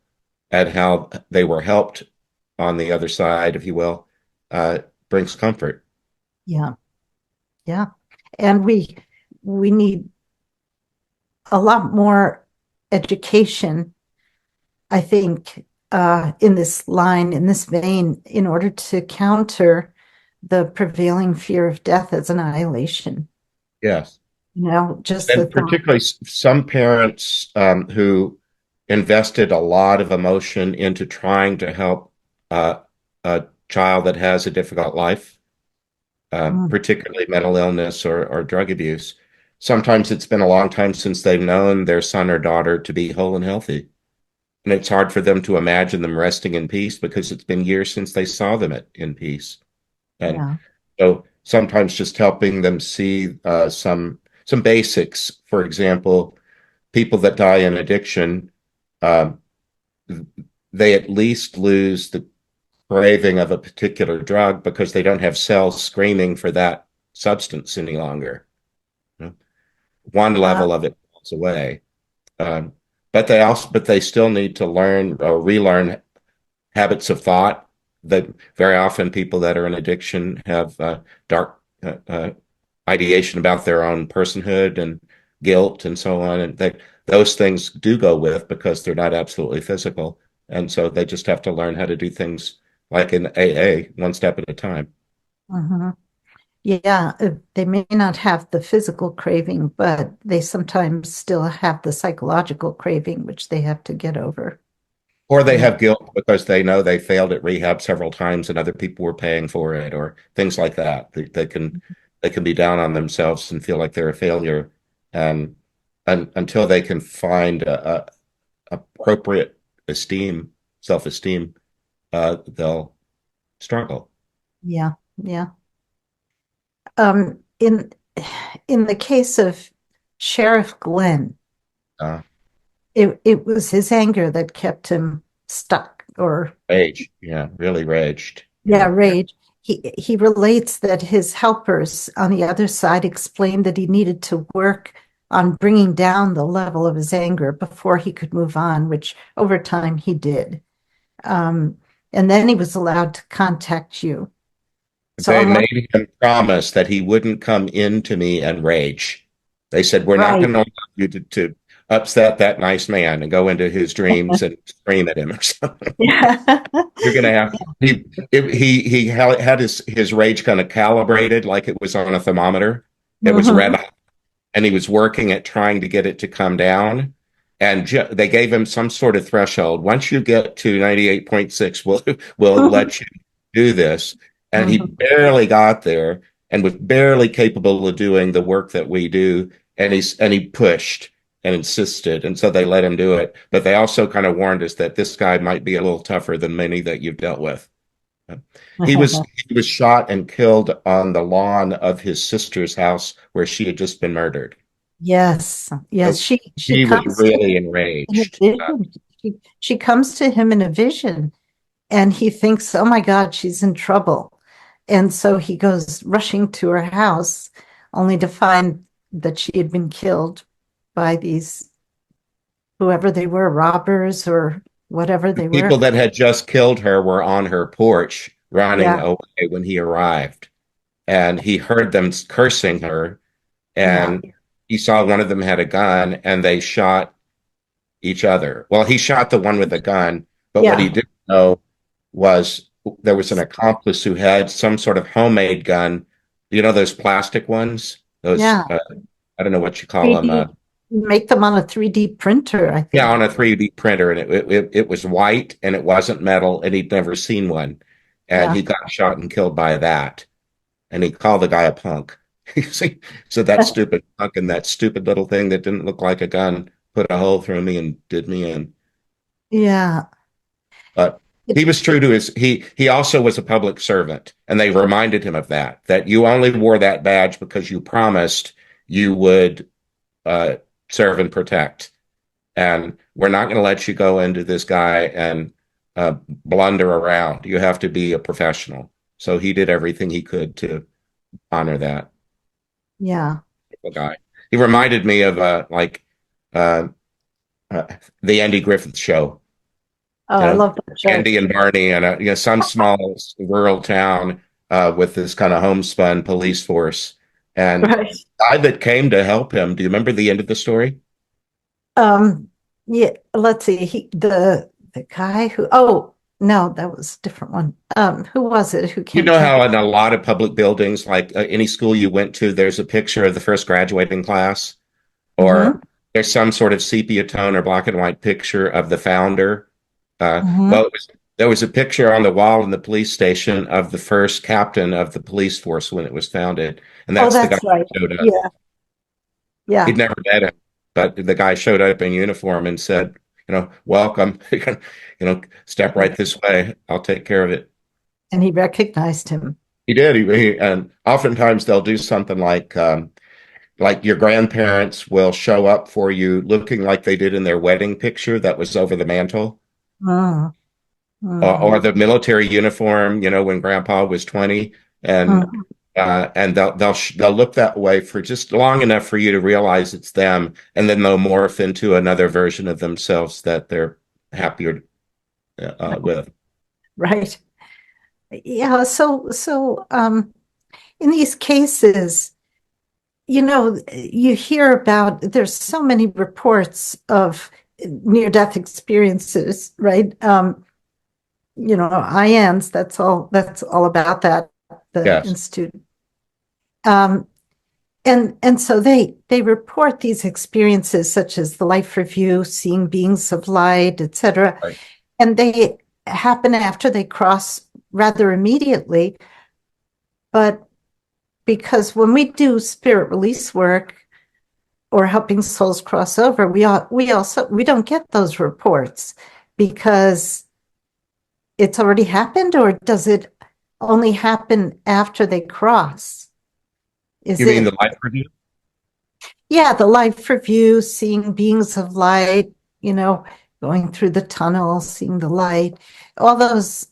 and how they were helped on the other side, if you will, brings comfort. Yeah, yeah. And we need a lot more education, I think, in this line, in this vein, in order to counter the prevailing fear of death as annihilation. Yes. Just the And thought. particularly some parents who invested a lot of emotion into trying to help a child that has a difficult life, Mm, particularly mental illness or drug abuse. Sometimes it's been a long time since they've known their son or daughter to be whole and healthy. And it's hard for them to imagine them resting in peace because it's been years since they saw them in peace. And yeah. so sometimes just helping them see some basics. For example, people that die in addiction, uh, they at least lose the craving of a particular drug because they don't have cells screaming for that substance any longer. One Uh, level of it falls away. Um, but they still need to learn or relearn habits of thought. That very often people that are in addiction have dark ideation about their own personhood and guilt and so on, and those things do go with because they're not absolutely physical, and so they just have to learn how to do things like in AA, one step at a time. mhm. Yeah, they may not have the physical craving, but they sometimes still have the psychological craving, which they have to get over. Or they Yeah. have guilt because they know they failed at rehab several times and other people were paying for it, or things like that. They can be down on themselves and feel like they're a failure, and, until they can find a appropriate esteem, self-esteem, they'll struggle. Yeah, yeah. Um, in in the case of Sheriff Glenn, Uh, it was his anger that kept him stuck, or Rage, yeah, really raged. yeah, Yeah. rage. He relates that his helpers on the other side explained that he needed to work on bringing down the level of his anger before he could move on, which over time he did. Um, and then he was allowed to contact you. So They I'm like, made him promise that he wouldn't come into me and rage. They said, "We're not right. going to allow you to upset that nice man and go into his dreams and scream at him or something." Yeah. You're going to have he had his rage kind of calibrated like it was on a thermometer. It was red Mhm. hot, and he was working at trying to get it to come down. And they gave him some sort of threshold. Once you get to 98.6, we'll let you do this. And he Mhm. barely got there and was barely capable of doing the work that we do. And he pushed and insisted. And so they let him do it. But they also kind of warned us that this guy might be a little tougher than many that you've dealt with. He was shot and killed on the lawn of his sister's house where she had just been murdered. Yes, yes. So She he was comes to really him in a enraged. vision. She comes to him in a vision, and he thinks, "Oh my God, she's in trouble." And so he goes rushing to her house, only to find that she had been killed by these, whoever they were, robbers or whatever they People were. that had just killed her were on her porch running Yeah, away when he arrived. And he heard them cursing her. yeah, And he saw one of them had a gun and they shot each other. Well, he shot the one with the gun, but what he yeah, didn't know was there was an accomplice who had some sort of homemade gun. You know, those plastic ones? Those, yeah. I don't know what you call them. 3D, make them on a 3D printer, I Yeah, think. on a 3D printer, and it was white and it wasn't metal, and he'd never seen one. And Yeah. he got shot and killed by that. And he called the guy a punk. You see, so that stupid punk and that stupid little thing that didn't look like a gun put a hole through me and did me in. Yeah. But It, he was true to his he also was a public servant, and they reminded him of that you only wore that badge because you promised you would uh, serve and protect. And we're not going to let you go into this guy and blunder around. You have to be a professional. So he did everything he could to honor that yeah. guy. He reminded me of uh, uh, the Andy Griffith Show. Oh, You I know, love that show. Andy and Barney and some small rural town with this kind of homespun police force. And Right. the guy that came to help him. Do you remember the end of the story? Um, yeah, let's see. The guy who, oh no, that was a different one. Who was it who You came know to how help? in a lot of public buildings, like any school you went to, there's a picture of the first graduating class, or Hmm. there's some sort of sepia tone or black and white picture of the founder. Hmm. Well, there was a picture on the wall in the police station of the first captain of the police force when it was founded, and Oh, that's the guy that's right. who showed up. Yeah, yeah. He'd never met him, but the guy showed up in uniform and said, "Welcome. Step right this way. I'll take care of it." And he recognized him. He did. And oftentimes they'll do something like your grandparents will show up for you looking like they did in their wedding picture that was over the mantle, Mm, or mhm, the military uniform, when Grandpa was 20, and mhm. they'll look that way for just long enough for you to realize it's them, and then they'll morph into another version of themselves that they're happier with. Right. Yeah. In these cases, you hear about, there's so many reports of near-death experiences, right? IANS, that's all about that, the Yes. Institute. Um, and so they report these experiences such as the life review, seeing beings of light, etc. Right. And they happen after they cross rather immediately. But because when we do spirit release work or helping souls cross over, we don't get those reports because it's already happened, or does it only happen after they cross? Is You mean the it, life review? yeah, the life review, seeing beings of light, you know, going through the tunnel, seeing the light, all those,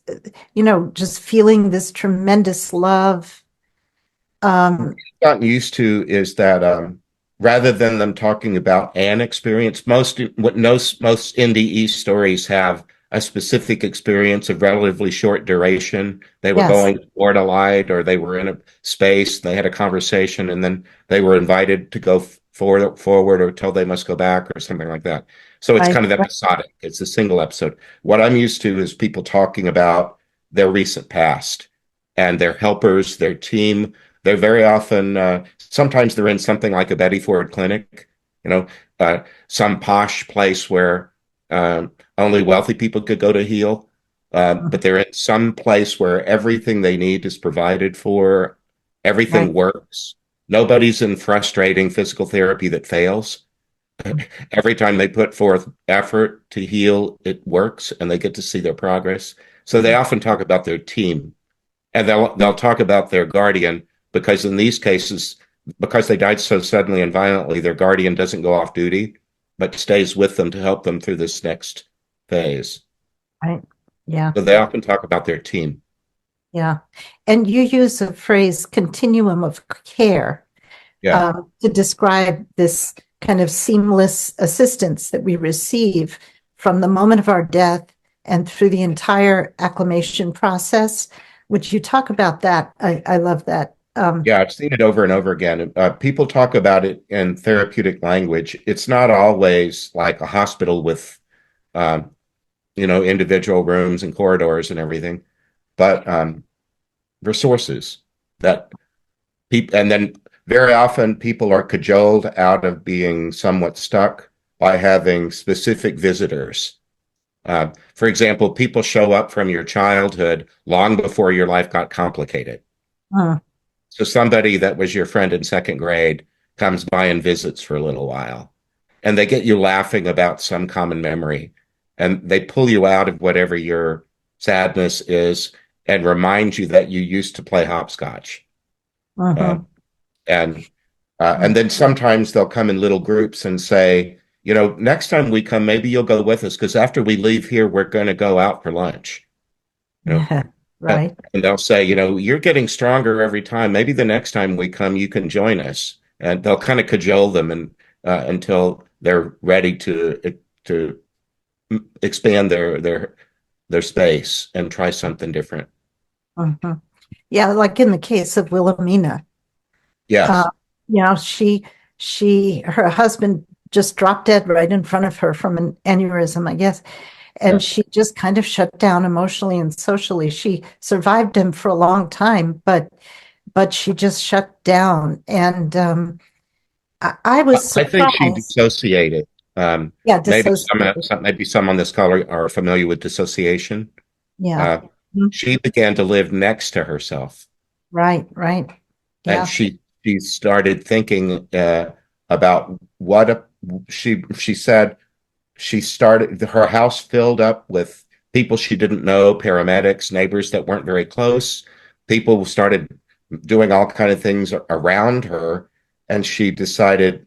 just feeling this tremendous love. Um, Gotten used to is that rather than them talking about an experience, most indie East stories have a specific experience of relatively short duration. They were yes, going toward a light, or they were in a space, they had a conversation, and then they were invited to go forward or told they must go back or something like that. So it's right, kind of right. episodic. It's a single episode. What I'm used to is people talking about their recent past and their helpers, their team. They're very often, sometimes they're in something like a Betty Ford clinic, some posh place where only wealthy people could go to heal. But they're in some place where everything they need is provided for, everything Right. works. Nobody's in frustrating physical therapy that fails. Every time they put forth effort to heal, it works and they get to see their progress. So they often talk about their team, and they'll talk about their guardian, because in these cases, because they died so suddenly and violently, their guardian doesn't go off duty, but stays with them to help them through this next phase. Right. Yeah. So they often talk about their team. Yeah. And you use the phrase continuum of care Yeah. to describe this kind of seamless assistance that we receive from the moment of our death and through the entire acclimation process. Would you talk about that? I love that. Yeah, I've seen it over and over again. People talk about it in therapeutic language. It's not always like a hospital with, um, individual rooms and corridors and everything, but resources that people, and then very often people are cajoled out of being somewhat stuck by having specific visitors. For example, people show up from your childhood long before your life got complicated. Mm, So somebody that was your friend in second grade comes by and visits for a little while, and they get you laughing about some common memory, and they pull you out of whatever your sadness is and remind you that you used to play hopscotch. Uh, mhm, and mm. and then sometimes they'll come in little groups and say, next time we come, maybe you'll go with us, because after we leave here, we're going to go out for lunch. You know, Right. and they'll say, you're getting stronger every time. Maybe the next time we come, you can join us. And they'll kind of cajole them and until they're ready to expand their space and try something different. Mhm. Yeah, like in the case of Wilhelmina, uh, Yes. her husband just dropped dead right in front of her from an aneurysm, I guess. And Yeah. she just kind of shut down emotionally and socially. She survived him for a long time, but she just shut down. And I was I think she surprised. dissociated. Yeah, Maybe dissociated. some on this call are familiar with dissociation. Yeah. Uh, Mhm. she began to live next to herself, Right, right. and Yeah. she started thinking about she said she started her house filled up with people she didn't know, paramedics, neighbors that weren't very close, people started doing all kind of things around her, and she decided,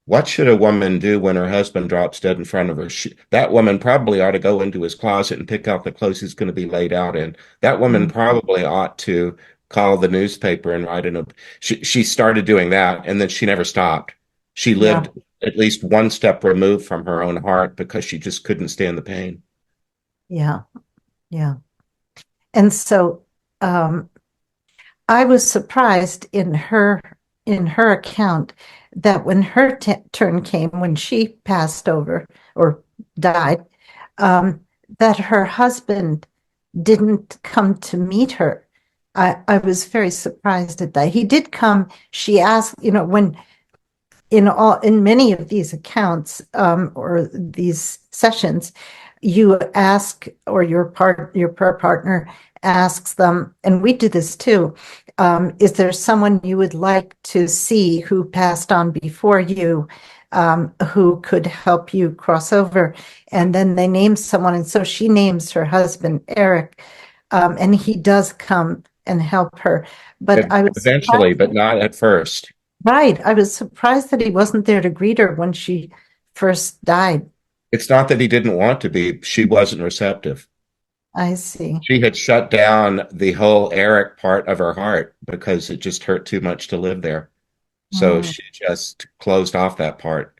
what should a woman do when her husband drops dead in front of her? That woman probably ought to go into his closet and pick out the clothes he's going to be laid out in. That woman Mm. probably ought to call the newspaper and write in a. She started doing that, and then she never stopped. She Yeah, lived at least one step removed from her own heart because she just couldn't stand the pain. yeah, yeah. And so um, I was surprised in her account that when her turn came, when she passed over or died, um, that her husband didn't come to meet her. I was very surprised at that. He did come. She asked, when in many of these accounts or these sessions, you ask, or your prayer partner asks them, and we do this too. Is there someone you would like to see who passed on before you, who could help you cross over? And then they name someone, and so she names her husband Eric, and he does come and help her. But I was Eventually, surprised. but not at first. Right. I was surprised that he wasn't there to greet her when she first died. It's not that he didn't want to be, she wasn't receptive. I see. She had shut down the whole Eric part of her heart because it just hurt too much to live there. So Mm. she just closed off that part.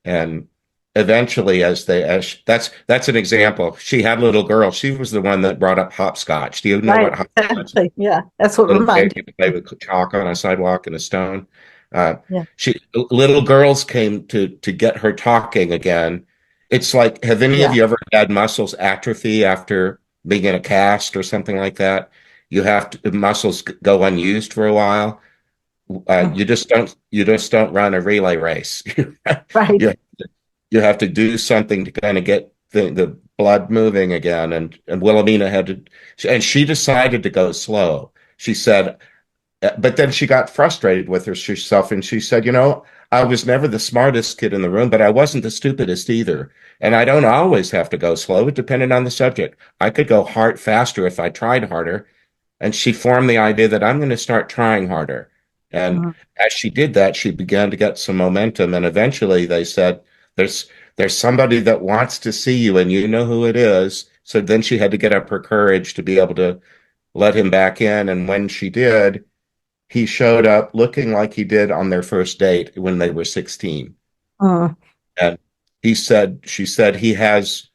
And eventually, that's an example. She had a little girl. She was the one that brought up hopscotch. Do you know Right. what hopscotch is? Exactly. Yeah. That's what Little reminded baby play me. with chalk on a sidewalk and a stone. Uh, Yeah. she little girls came to get her talking again. It's like, have any of Yeah. you ever had muscles atrophy after being in a cast or something like that? You have to muscles go unused for a while. Mm. You just don't run a relay race. Right. you you have to do something to kind of get the blood moving again. And Wilhelmina had to, and she decided to go slow. She said, but then she got frustrated with herself and she said, I was never the smartest kid in the room, but I wasn't the stupidest either. And I don't always have to go slow. It depended on the subject. I could go hard faster if I tried harder. And she formed the idea that I'm going to start trying harder. And Mm. as she did that, she began to get some momentum. And eventually they said, there's there's somebody that wants to see you and you know who it is. So then she had to get up her courage to be able to let him back in. And when she did, he showed up looking like he did on their first date when they were 16. Mm. And she said he's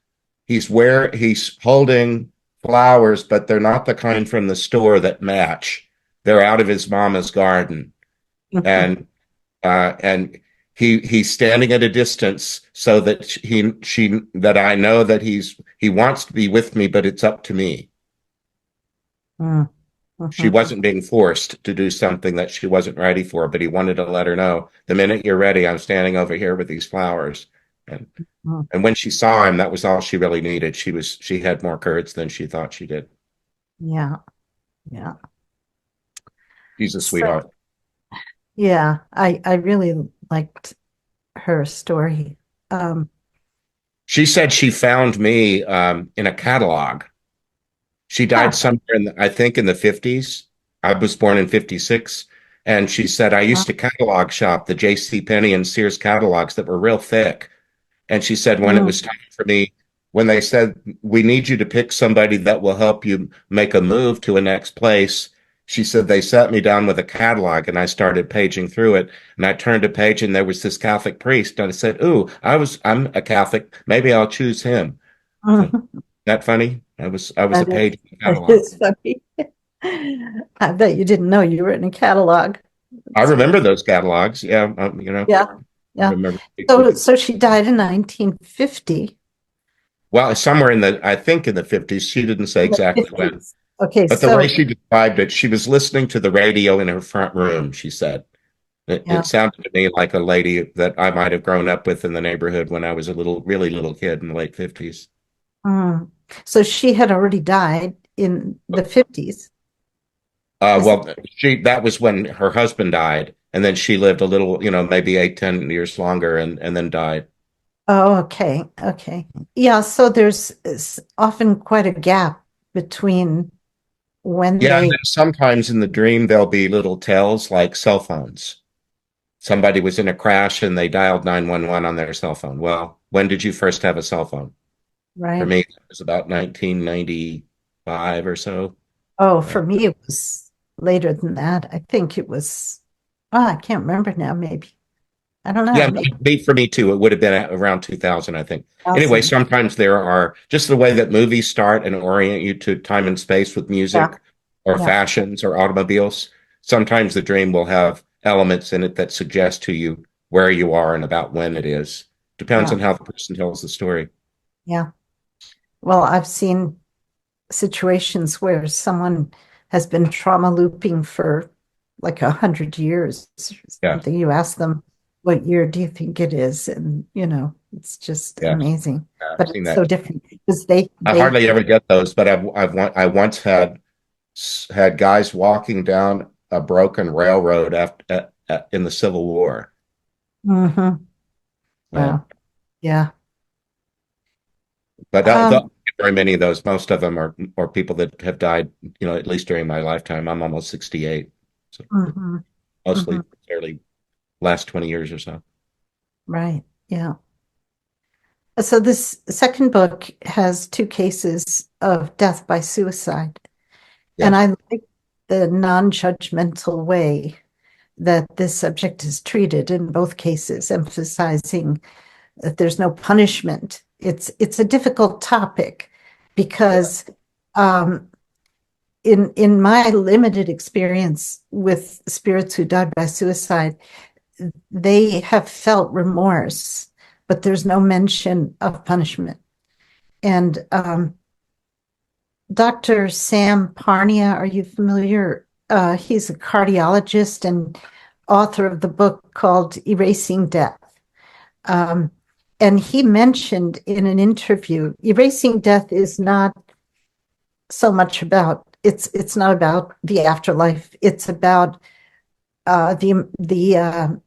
holding flowers, but they're not the kind from the store that match. They're out of his mama's garden. Mhm. And he's standing at a distance so that that I know that he wants to be with me, but it's up to me. Mm. She Mhm. wasn't being forced to do something that she wasn't ready for, but he wanted to let her know the minute you're ready, I'm standing over here with these flowers. And Mm. and when she saw him, that was all she really needed. She had more courage than she thought she did. Yeah. Yeah. She's a So, sweetheart. yeah, I really liked her story. Um, She said she found me in a catalog. She died huh. somewhere I think in the 50s. I was born in 56. And she said, I used to catalog shop the J.C. Penney and Sears catalogs that were real thick. And she said, when it Mm. was time for me, when they said, we need you to pick somebody that will help you make a move to a next place, she said, they sat me down with a catalog and I started paging through it. And I turned a page and there was this Catholic priest. And I said, ooh, I'm a Catholic. Maybe I'll choose him. So, Mhm. that funny? I was a That page is, in the that catalog. is funny. I bet you didn't know you were in a catalog. I That's remember funny. those catalogs. Yeah, Yeah. I Yeah. remember. So she died in 1950. Well, somewhere I think in the 50s. She didn't say In the exactly when. 50s. Okay, But the way so she described it, she was listening to the radio in her front room, she said. It yeah. sounded to me like a lady that I might have grown up with in the neighborhood when I was a really little kid in the late 50s. Mm. So she had already died in the 50s. Is Well, that was when her husband died, and then she lived a little, maybe 8, 10 years longer and then died. Oh, okay. Okay. Yeah, so there's often quite a gap between when Yeah, and then they, sometimes in the dream there'll be little tells like cell phones. Somebody was in a crash and they dialed 911 on their cell phone. Well, when did you first have a cell phone? For right. me, it was about 1995 or so. Oh, Uh, for me, it was later than that. I think it was, oh, I can't remember now, maybe. I don't know, yeah, maybe for me too. It would have been around 2000, I think. Anyway, 1000. sometimes there are just the way that movies start and orient you to time and space with Yeah, music or yeah, fashions or automobiles. Sometimes the dream will have elements in it that suggest to you where you are and about when it is. Depends yeah, on how the person tells the story. yeah. Well, I've seen situations where someone has been trauma looping for like 100 years or Yeah, something. You ask them, what year do you think it is? And, it's just yeah, amazing. I've But seen it's that. so different because they, I they, hardly ever get those, but I once had guys walking down a broken railroad in the Civil War. Mhm. Uh, Wow. Yeah. but Um, don't get very many of those. Most of them are people that have died, at least during my lifetime. I'm almost 68, so mhm, mostly mhm. fairly last 20 years or so. Right. Yeah. So this second book has two cases of death by suicide. And Yes, I like the non-judgmental way that this subject is treated in both cases, emphasizing that there's no punishment. It's a difficult topic yeah, because um, in my limited experience with spirits who died by suicide, they have felt remorse, but there's no mention of punishment. And Dr. Sam Parnia, are you familiar? He's a cardiologist and author of the book called Erasing Death. Um, and he mentioned in an interview, erasing death is not so much about it's not about the afterlife. It's about the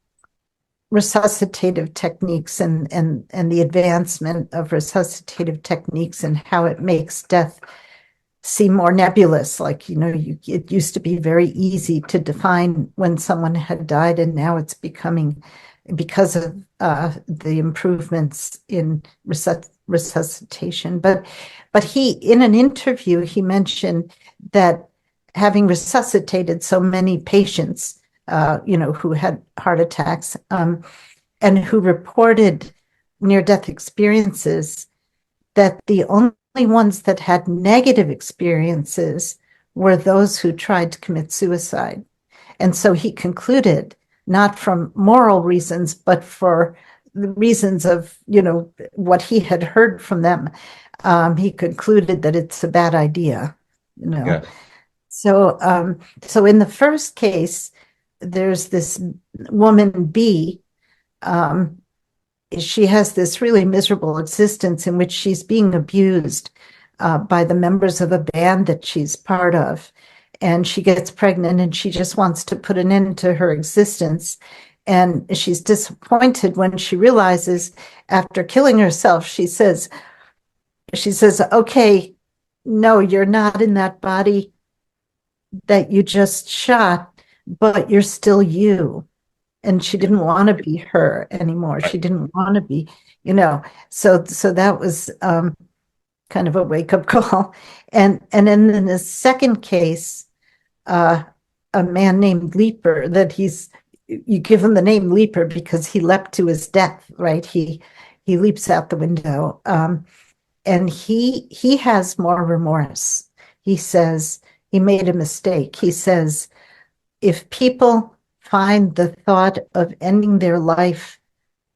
resuscitative techniques and the advancement of resuscitative techniques and how it makes death seem more nebulous. Like, it used to be very easy to define when someone had died, and now it's becoming, because of the improvements in resuscitation. But he, in an interview, he mentioned that having resuscitated so many patients, who had heart attacks, and who reported near-death experiences, that the only ones that had negative experiences were those who tried to commit suicide. And so he concluded, not from moral reasons, but for the reasons of, what he had heard from them, he concluded that it's a bad idea, you know. yeah, So in the first case, there's this woman B. Um, she has this really miserable existence in which she's being abused by the members of a band that she's part of. And she gets pregnant and she just wants to put an end to her existence. And she's disappointed when she realizes, after killing herself, she says, okay, no, you're not in that body that you just shot, but you're still you. And she didn't want to be her anymore. She right. didn't want to be, you know. So that was kind of a wake up call. And then in the second case, uh, a man named Leaper, that you give him the name Leaper because he leapt to his death, right? He leaps out the window, and he has more remorse. He says he made a mistake. He says, if people find the thought of ending their life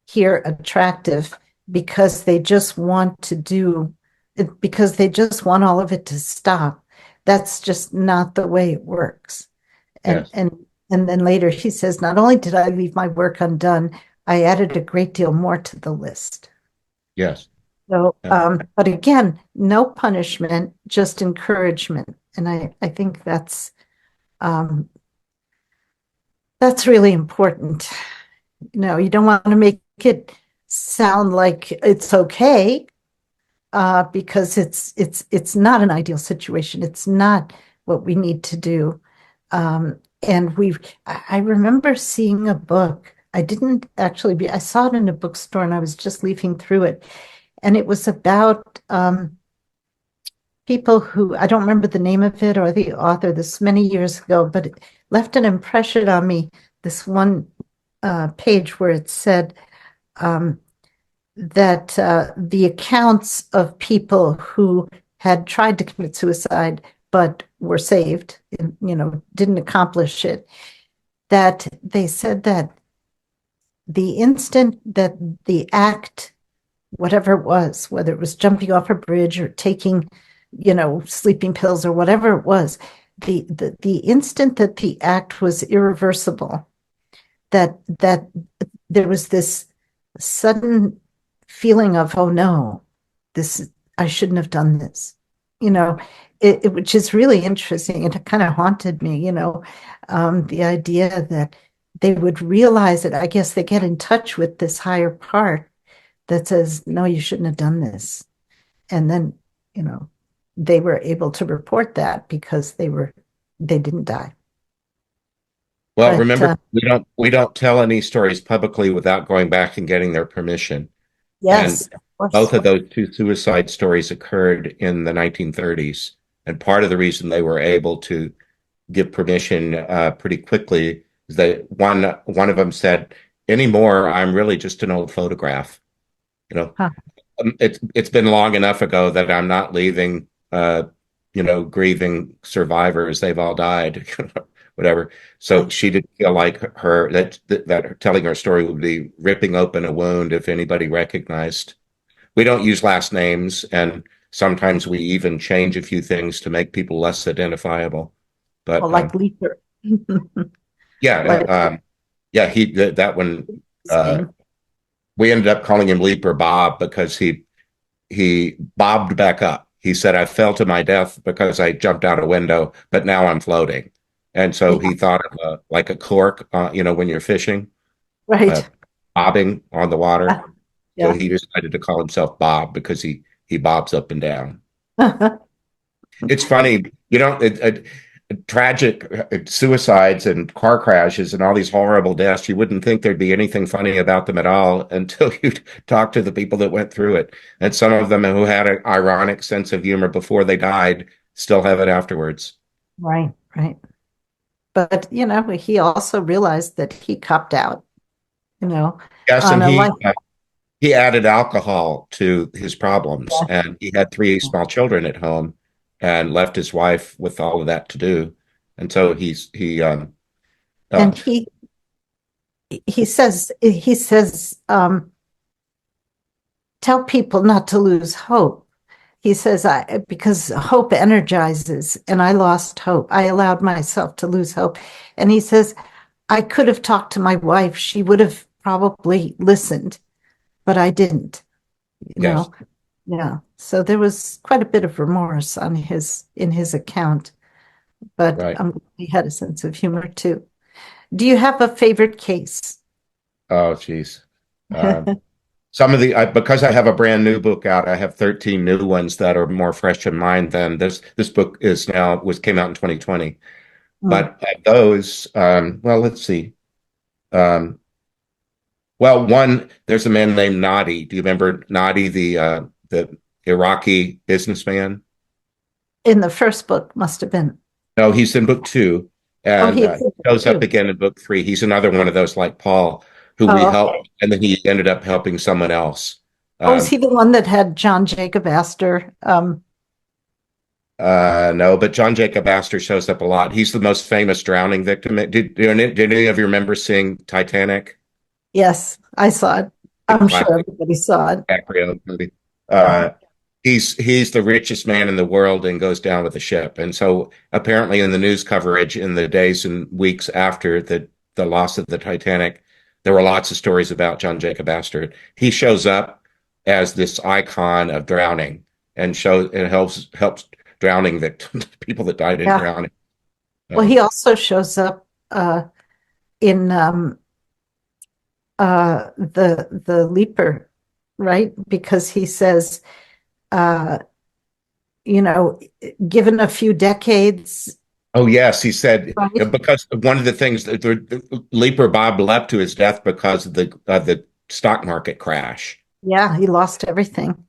here attractive because they just want to do it, because they just want all of it to stop, that's just not the way it works. And Yes, and and then later he says, not only did I leave my work undone, I added a great deal more to the list. yes. So, Yeah. but again, no punishment, just encouragement. And I think that's really important. You don't want to make it sound like it's okay, because it's not an ideal situation. It's not what we need to do. And I remember seeing a book. I didn't actually I saw it in a bookstore and I was just leafing through it. And it was about people who, I don't remember the name of it or the author, this many years ago, but it left an impression on me. This one page where it said that the accounts of people who had tried to commit suicide but were saved, didn't accomplish it, that they said that the instant that the act, whatever it was, whether it was jumping off a bridge or taking, sleeping pills or whatever it was, the instant that the act was irreversible, that there was this sudden feeling of, oh no, I shouldn't have done this, which is really interesting. And it kind of haunted me, the idea that they would realize it. I guess they get in touch with this higher part that says, no, you shouldn't have done this. And then, they were able to report that because they didn't die. Well, But remember, we don't tell any stories publicly without going back and getting their permission. And yes, of both course. of those two suicide stories occurred in the 1930s. And part of the reason they were able to give permission pretty quickly is that one of them said, "Anymore, I'm really just an old photograph." You know, Huh. it's been long enough ago that I'm not leaving, grieving survivors. They've all died, whatever. So she didn't feel like that telling her story would be ripping open a wound if anybody recognized. We don't use last names, and sometimes we even change a few things to make people less identifiable. Well, But like Leaper. yeah, Like yeah, that one. his Uh, name. we ended up calling him Leaper Bob because he bobbed back up. He said, "I fell to my death because I jumped out a window, but now I'm floating." And so Yeah, he thought of like a cork, when you're fishing, uh, right. bobbing on the water. So Yeah. he decided to call himself Bob because he bobs up and down. It's funny, tragic suicides and car crashes and all these horrible deaths. You wouldn't think there'd be anything funny about them at all until you talk to the people that went through it. And some of them who had an ironic sense of humor before they died still have it afterwards. Right, right. But, he also realized that he copped out, you know, Yes, on and a he life. he added alcohol to his problems, and he had three small children at home, and left his wife with all of that to do. And so uh, And he says, tell people not to lose hope. He says, because hope energizes, and I lost hope. I allowed myself to lose hope. And he says, I could have talked to my wife. She would have probably listened, but I didn't, you yes, know. Yeah. So there was quite a bit of remorse in his account, but right. he had a sense of humor too. Do you have a favorite case? Oh, geez. Some of because I have a brand new book out, I have 13 new ones that are more fresh in mind than this book came out in 2020. Hmm. But those, well, let's see. Um, well, one, there's a man named Nadi. Do you remember Nadi, the Iraqi businessman? In the first book, must have been. No, he's in book two, Oh, and he existed shows up too. again in book three. He's another one of those like Paul, who we Oh, helped, okay. and then he ended up helping someone else. Oh, is Um, he the one that had John Jacob Astor? no, but John Jacob Astor shows up a lot. He's the most famous drowning victim. Did any of you remember seeing Titanic, Yes, I saw it. the I'm sure classic everybody saw it. DiCaprio movie? Yeah. Uh, he's the richest man in the world and goes down with the ship. And so apparently in the news coverage in the days and weeks after the loss of the Titanic, there were lots of stories about John Jacob Astor. He shows up as this icon of drowning and helps drowning victims, people that died in Yeah. drowning. Well, Um, he also shows up in the Leaper, right? Because he says, uh, given a few decades, Oh, yes. He said, right? because one of the things that Leaper Bob leapt to his death because of the stock market crash. Yeah, he lost everything.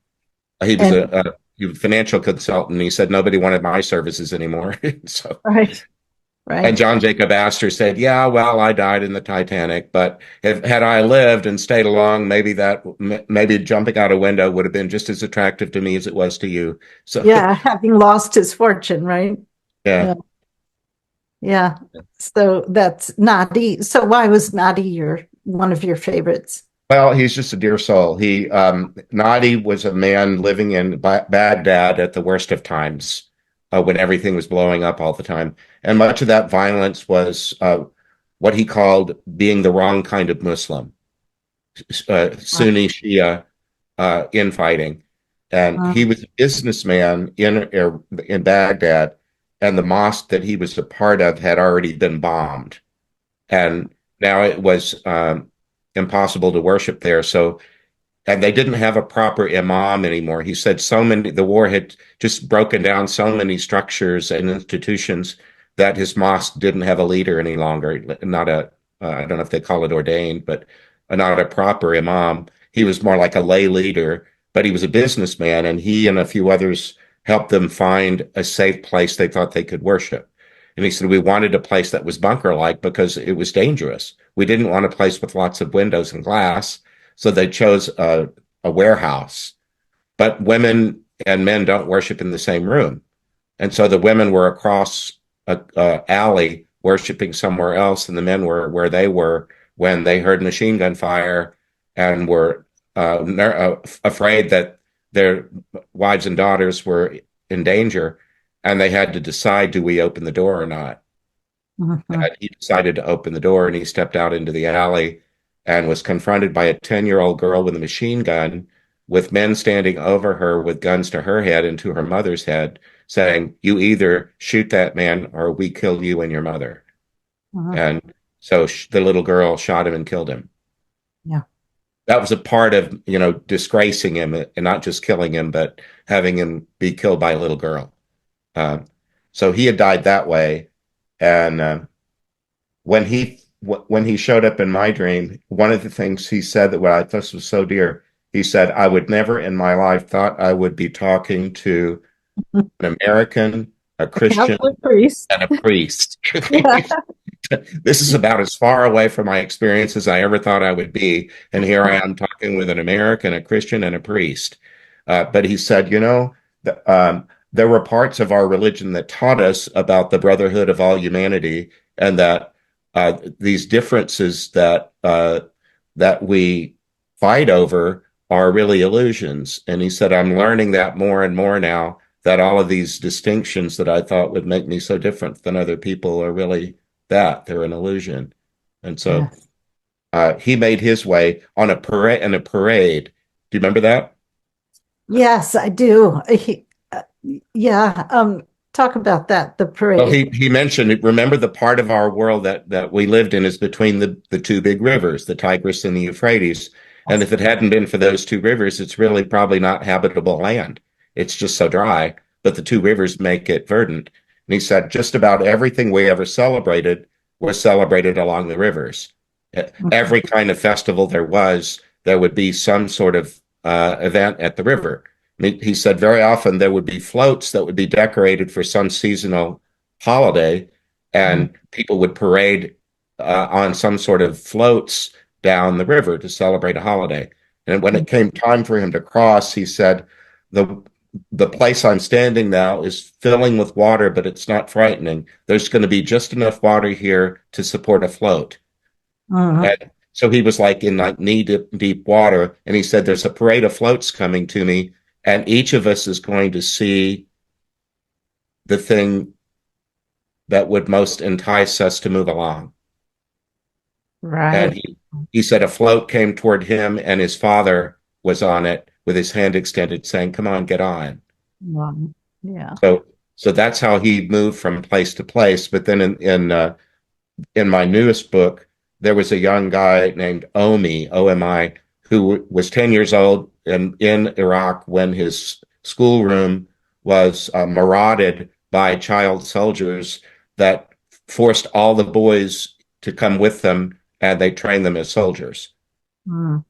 He was And he was a financial consultant. He said nobody wanted my services anymore. So, right, and right. John Jacob Astor said, "Yeah, well, I died in the Titanic, but had I lived and stayed along, maybe jumping out a window would have been just as attractive to me as it was to you." So, Yeah, having lost his fortune, right? yeah. Yeah. Yeah. So that's Nadi. So why was Nadi one of your favorites? Well, he's just a dear soul. Nadi was a man living in Baghdad at the worst of times, when everything was blowing up all the time. And much of that violence was what he called being the wrong kind of Muslim, Wow. Sunni Shia infighting. And he was a businessman in Baghdad, and the mosque that he was a part of had already been bombed. And now it was impossible to worship there. So, and they didn't have a proper imam anymore. He said the war had just broken down so many structures and institutions that his mosque didn't have a leader any longer. I don't know if they call it ordained, but not a proper imam. He was more like a lay leader, but he was a businessman, and he and a few others helped them find a safe place they thought they could worship. And he said, we wanted a place that was bunker-like because it was dangerous. We didn't want a place with lots of windows and glass. So they chose a warehouse. But women and men don't worship in the same room. And so the women were across a alley worshiping somewhere else, and the men were where they were when they heard machine gun fire and were afraid that their wives and daughters were in danger, and they had to decide, do we open the door or not? Mhm. And he decided to open the door, and he stepped out into the alley and was confronted by a 10-year-old girl with a machine gun, with men standing over her with guns to her head and to her mother's head, saying, you either shoot that man or we kill you and your mother. Mhm. And so the little girl shot him and killed him. Yeah. That was a part of, disgracing him and not just killing him, but having him be killed by a little girl. Uh, so he had died that way. And when he showed up in my dream, one of the things he said that what I thought was so dear, he said, I would never in my life thought I would be talking to an American, a A Christian, Catholic priest. and a priest. Yeah. This is about as far away from my experience as I ever thought I would be. And here I am talking with an American, a Christian, and a priest. But he said, there were parts of our religion that taught us about the brotherhood of all humanity, and that these differences that we fight over are really illusions. And he said, I'm learning that more and more now, that all of these distinctions that I thought would make me so different than other people are really they're an illusion. And so Yes. he made his way on a parade. In a parade. Do you remember that? Yes, I do. Yeah. Talk about that, the Well, parade. he mentioned, remember, the part of our world that we lived in is between the two big rivers, the Tigris and the Euphrates. And Yes. if it hadn't been for those two rivers, it's really probably not habitable land. It's just so dry, but the two rivers make it verdant. And he said just about everything we ever celebrated was celebrated along the rivers. Mhm. Every kind of festival there would be some sort of event at the river. He said very often there would be floats that would be decorated for some seasonal holiday, Mhm. and people would parade on some sort of floats down the river to celebrate a holiday. And when it came time for him to cross, he said, the the place I'm standing now is filling with water, but it's not frightening. There's going to be just enough water here to support a float. Mhm. And so he was like in like knee deep water. And he said, there's a parade of floats coming to me, and each of us is going to see the thing that would most entice us to move along. And Right. he said a float came toward him, and his father was on it with his hand extended, saying, come on, get on. Yeah. So so that's how he moved from place to place. But then in my newest book, there was a young guy named Omi, who was 10 years old and in Iraq when his schoolroom was marauded by child soldiers that forced all the boys to come with them, and they trained them as soldiers. Mm.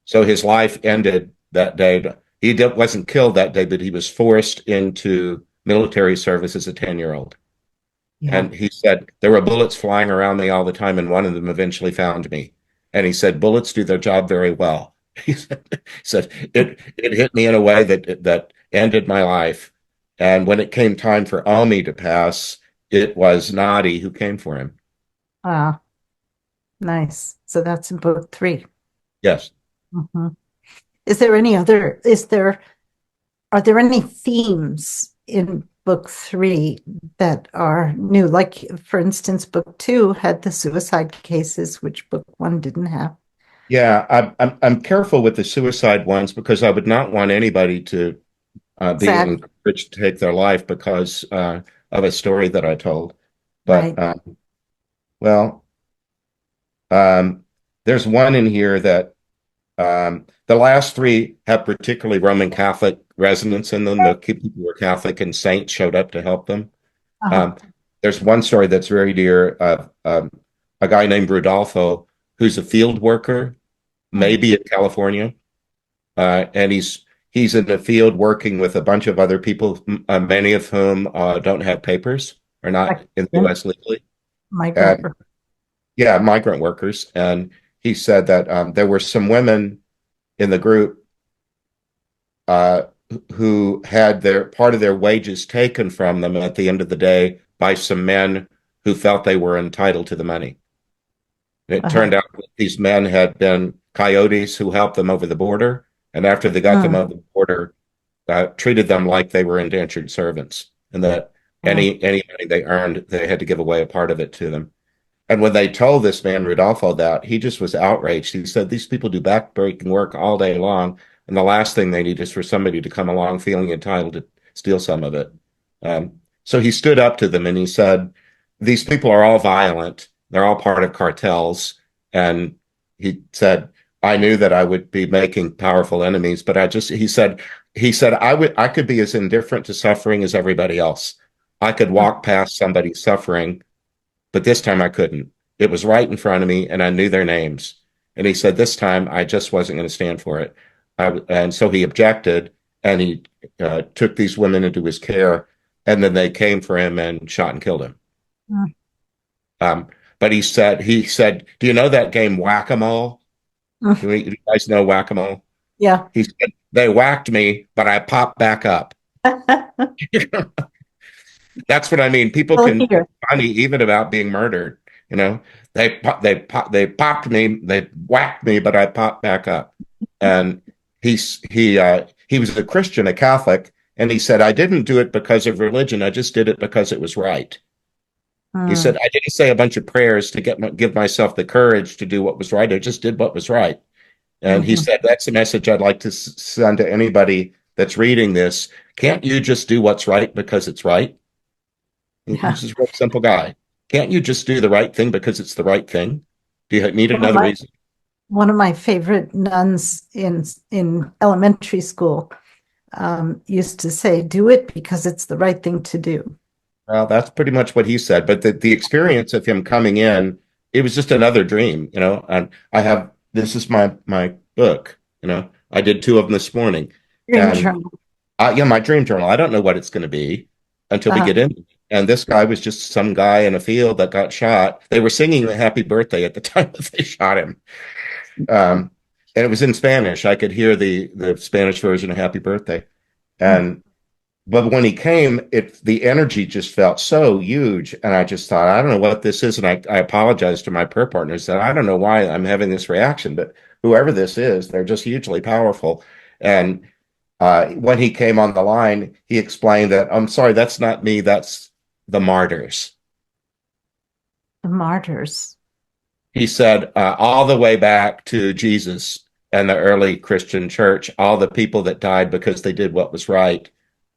So his life ended that day. Wasn't killed that day, but he was forced into military service as a 10-year-old. Yeah. And he said, there were bullets flying around me all the time, and one of them eventually found me. And he said, bullets do their job very well. He said it hit me in a way that ended my life. And when it came time for Omi to pass, it was Nadi who came for him. Ah, nice. So that's in book three. Yes. Hmm. Are there any themes in book three that are new? Like, for instance, book two had the suicide cases, which book one didn't have. Yeah, I'm careful with the suicide ones because I would not want anybody to be Exactly. encouraged to take their life because of a story that I told. But Right. well, um, there's one in here that the last three have particularly Roman Catholic resonance in them. The people who were Catholic and saints showed up to help them. Uh-huh. Um, there's one story that's very dear of a guy named Rudolfo who's a field worker, maybe in California, and he's in the field working with a bunch of other people, many of whom don't have papers or not Like, in the yeah, U.S. legally. migrant And worker. yeah, migrant workers. And he said that there were some women in the group uh, who had their part of their wages taken from them at the end of the day by some men who felt they were entitled to the money. It Uh-huh. turned out that these men had been coyotes who helped them over the border, and after they got them Mm, over the border, treated them like they were indentured servants, and that mm, any money they earned, they had to give away a part of it to them. And when they told this man Rodolfo that, he just was outraged. He said, "These people do backbreaking work all day long, and the last thing they need is for somebody to come along feeling entitled to steal some of it." So he stood up to them and he said, "These people are all violent. They're all part of cartels." And he said, "I knew that I would be making powerful enemies, but he said, I could be as indifferent to suffering as everybody else. I could mm, walk past somebody suffering, but this time I couldn't. It was right in front of me, and I knew their names." And he said, "This time I just wasn't going to stand for it." And so he objected, and he took these women into his care, and then they came for him and shot and killed him. mm, Um, but he said, "Do you know that game Whack-A-Mole? mm. Do you guys know Whack-A-Mole?" Yeah. He said, "They whacked me, but I popped back up." That's what I mean. People Well, can be here. funny even about being murdered. You know, they popped me, they whacked me, but I popped back up. And he was a Christian, a Catholic, and he said, "I didn't do it because of religion. I just did it because it was right." He said, Mm, "I didn't say a bunch of prayers to give myself the courage to do what was right. I just did what was right." And he mhm. said, "That's a message I'd like to send to anybody that's reading this. Can't you just do what's right because it's right?" Yeah. He's just a real simple guy. Can't you just do the right thing because it's the right thing? Do you need One of another my reason? one of my favorite nuns in elementary school used to say, "Do it because it's the right thing to do." Well, that's pretty much what he said. But the experience of him coming in, it was just another dream, you know. And this is my book, you know. I did two of them this morning, Dream and journal. yeah, my dream journal. I don't know what it's going to be until we Uh, get in. And this guy was just some guy in a field that got shot. They were singing the happy birthday at the time that they shot him. Um, and it was in Spanish. I could hear the Spanish version of Happy Birthday. mm, And but when he came, the energy just felt so huge. And I just thought, I don't know what this is. And I apologized to my prayer partners that I don't know why I'm having this reaction, but whoever this is, they're just hugely powerful. And when he came on the line, he explained that, "I'm sorry, that's not me, that's the martyrs." the martyrs. He said, all the way back to Jesus and the early Christian church, all the people that died because they did what was right,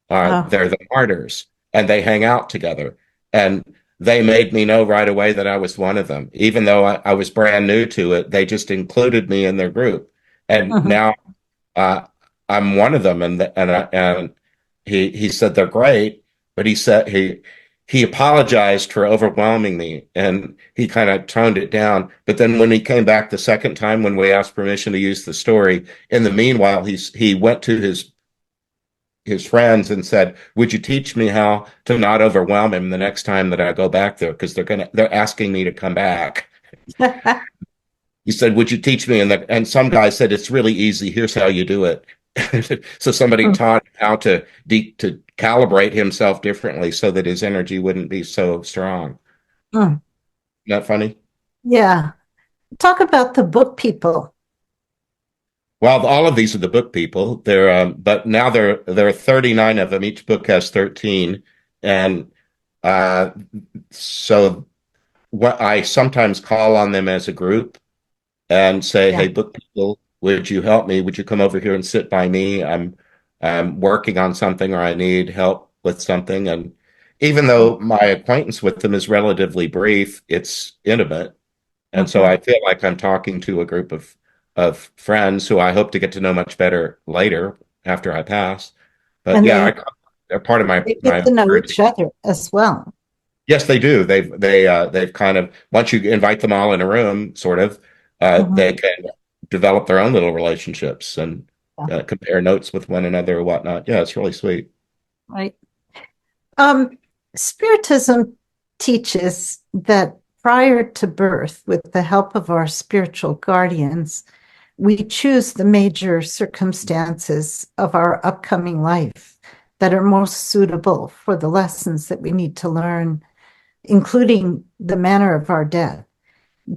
Oh, they're the martyrs, and they hang out together. And they made me know right away that I was one of them. Even though I was brand new to it, they just included me in their group. And mhm. now uh, I'm one of them. And he said they're great, but he apologized for overwhelming me, and he kind of toned it down. But then when he came back the second time, when we asked permission to use the story, in the meanwhile, he went to his friends and said, "Would you teach me how to not overwhelm him the next time that I go back there? Because they're asking me to come back." He said, "Would you teach me?" And some guy said, "It's really easy. Here's how you do it." So somebody taught him how to calibrate himself differently so that his energy wouldn't be so strong. Mm. Isn't that funny? Yeah. Talk about the book people. Well, all of these are the book people. But now there are 39 of them. Each book has 13, and uh, so what I sometimes call on them as a group and say, Yeah. "Hey, book people, would you help me? Would you come over here and sit by me? I'm working on something, or I need help with something." And even though my acquaintance with them is relatively brief, it's intimate. And so Mhm. I feel like I'm talking to a group of friends who I hope to get to know much better later after I pass. But And yeah, they they're part of they get my to know journey. each other as well. Yes, they do. They've kind of, once you invite them all in a room, sort of, Mhm. they can develop their own little relationships and Yeah. compare notes with one another or whatnot. Yeah, it's really sweet. Right. Um, Spiritism teaches that prior to birth, with the help of our spiritual guardians, we choose the major circumstances of our upcoming life that are most suitable for the lessons that we need to learn, including the manner of our death.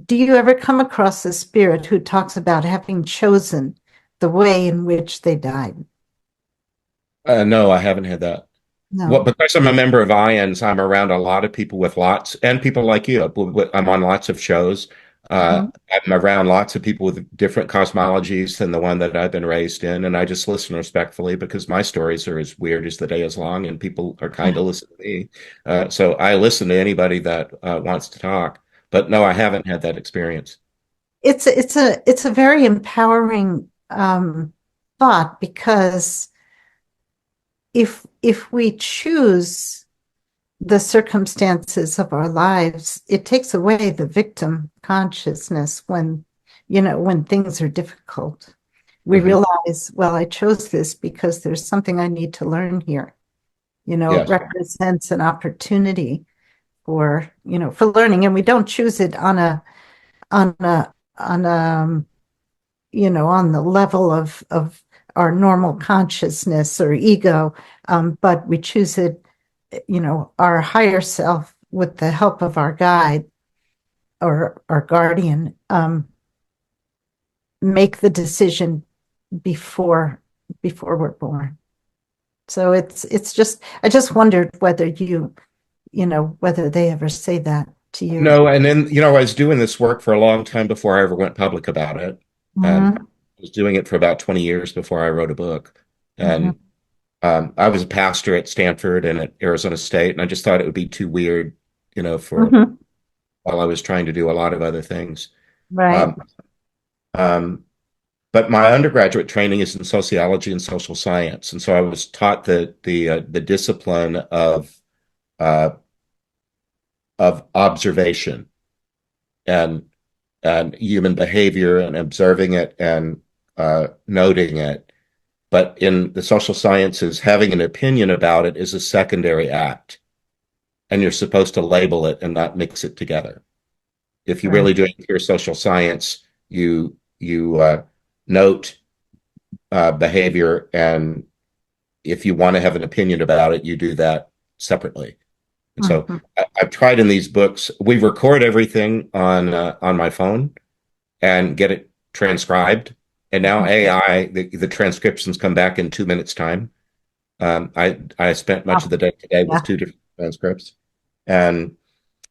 Do you ever come across a spirit who talks about having chosen the way in which they died? No, I haven't had that. Well, No. because I'm a member of IONS, I'm around a lot of people with lots, and people like you. I'm on lots of shows. Mhm. I'm around lots of people with different cosmologies than the one that I've been raised in, and I just listen respectfully because my stories are as weird as the day is long, and people are kind to listen to me. So I listen to anybody that wants to talk. But no, I haven't had that experience. It's a very empowering thought, because if we choose the circumstances of our lives, it takes away the victim consciousness when, when things are difficult. We Hmm. realize, well, I chose this because there's something I need to learn here. It Yes. represents an opportunity for learning, and we don't choose it on a on a on the level of our normal consciousness or ego, but we choose it, our higher self, with the help of our guide or our guardian, make the decision before before we're born. So it's just, I just wondered whether whether they ever say that to you. No, and then, I was doing this work for a long time before I ever went public about it. And Mhm. I was doing it for about 20 years before I wrote a book. Mhm. And I was a pastor at Stanford and at Arizona State, and I just thought it would be too weird, for Mhm. while I was trying to do a lot of other things. Right. Um, um, but my undergraduate training is in sociology and social science, and so I was taught the discipline uh, of observation and human behavior and observing it and noting it. But in the social sciences, having an opinion about it is a secondary act, and you're supposed to label it and not mix it together. If you're Right. really doing pure social science, you note behavior, and if you want to have an opinion about it, you do that separately. And so Mhm. I've tried in these books. We record everything on my phone and get it transcribed. And now Mhm. AI, the transcriptions come back in 2 minutes time. I spent much of the day today with Yeah. two different transcripts, and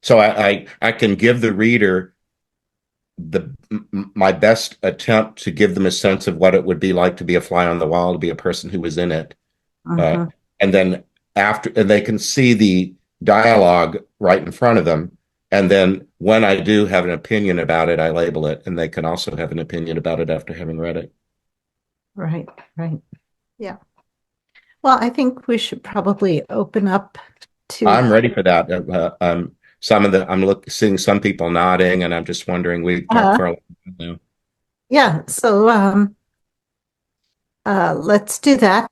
so I can give the reader the my best attempt to give them a sense of what it would be like to be a fly on the wall, to be a person who was in it, uh, Mhm. and then and they can see the dialogue right in front of them. And then when I do have an opinion about it, I label it, and they can also have an opinion about it after having read it. Right. Right. Yeah. Well, I think we should probably open up to, I'm ready for that. Seeing some people nodding, and I'm just wondering. We talked uh, for a while now. yeah, so let's do that.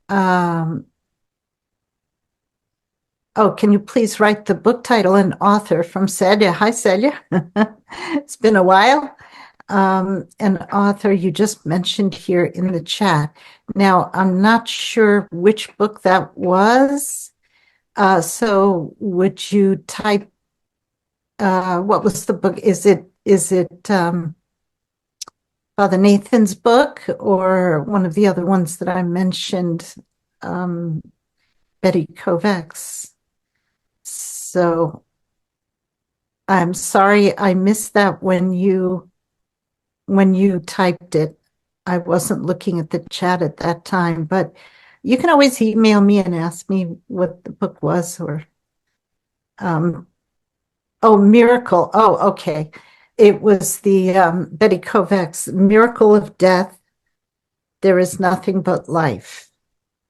Um, oh, can you please write the book title and author from Celia? Hi, Celia. It's been a while. An author you just mentioned here in the chat. Now, I'm not sure which book that was. So would you type, what was the book? Is it Father Nathan's book or one of the other ones that I mentioned, um, Betty Kovacs? So I'm sorry I missed that when you typed it. I wasn't looking at the chat at that time, but you can always email me and ask me what the book was or um, oh, Miracle. Oh, okay. It was the Betty Kovacs Miracle of Death. There is Nothing But Life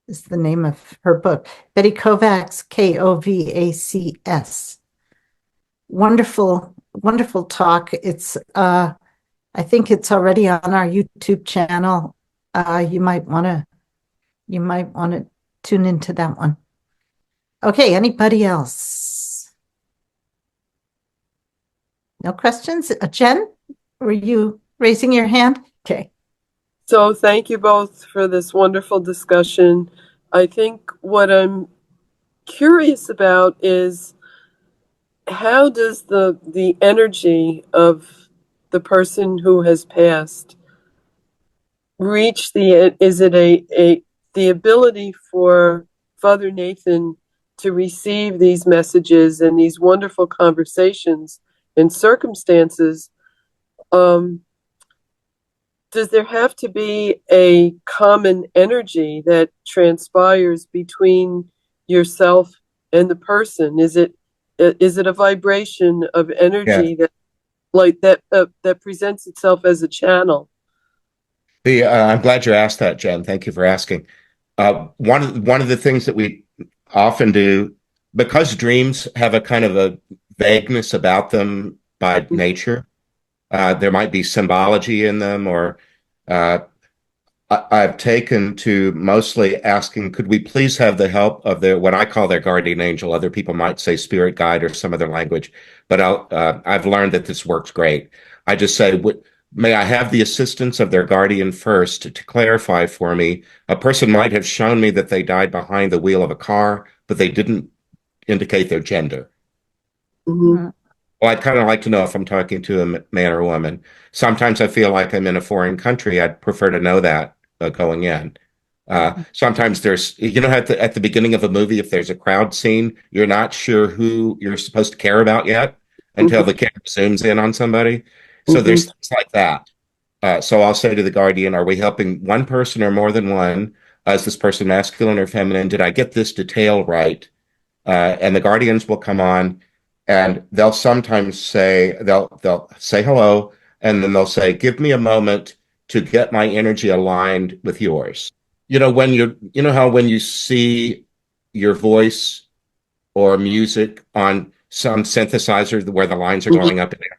is the name of her book. Betty Kovacs, Kovacs. Wonderful, wonderful talk. I think it's already on our YouTube channel. You might want to tune into that one. Okay, anybody else? No questions? Jen, were you raising your hand? Okay. So thank you both for this wonderful discussion. I think what I'm curious about is how does the energy of the person who has passed reach is it the ability for Father Nathan to receive these messages and these wonderful conversations and circumstances? Does there have to be a common energy that transpires between yourself and the person? Is it a vibration of Yeah. energy that presents itself as a channel? I'm glad you asked that, Jen. Thank you for asking. One of the things that we often do, because dreams have a kind of a vagueness about them by nature, there might be symbology in them, or uh, I've taken to mostly asking, could we please have the help of what I call their guardian angel? Other people might say spirit guide or some other language, but I've learned that this works great. I just say, may I have the assistance of their guardian first to clarify for me? A person might have shown me that they died behind the wheel of a car, but they didn't indicate their gender. Mm-hmm. Well, I'd kind of like to know if I'm talking to a man or a woman. Sometimes I feel like I'm in a foreign country. I'd prefer to know that going in. Sometimes at the beginning of a movie, if there's a crowd scene, you're not sure who you're supposed to care about yet until the camera zooms in on somebody. So Mm-hmm. there's things like that. So I'll say to the guardian, are we helping one person or more than one? Is this person masculine or feminine? Did I get this detail right? And the guardians will come on, and they'll sometimes say they'll say hello, and then they'll say, "Give me a moment to get my energy aligned with yours." You know how when you see your voice or music on some synthesizer where the lines are Mm-hmm. going up and down,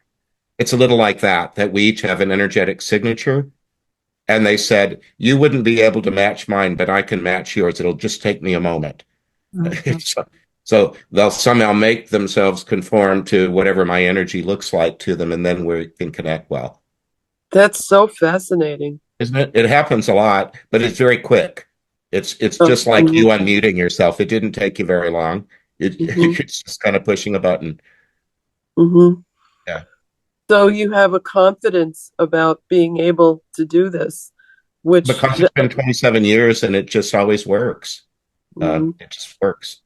it's a little like that. That we each have an energetic signature, and they said you wouldn't be able to match mine, but I can match yours. It'll just take me a moment. Mhm. So they'll somehow make themselves conform to whatever my energy looks like to them, and then we can connect well. That's so fascinating. Isn't it? It happens a lot, but it's very quick. It's Oh, just like you unmuting yourself. It didn't take you very long. mm-hmm. It's just kind of pushing a button. Mm-hmm. Yeah. So you have a confidence about being able to do this, which Because it's been 27 years and it just always works. mhm. It just works.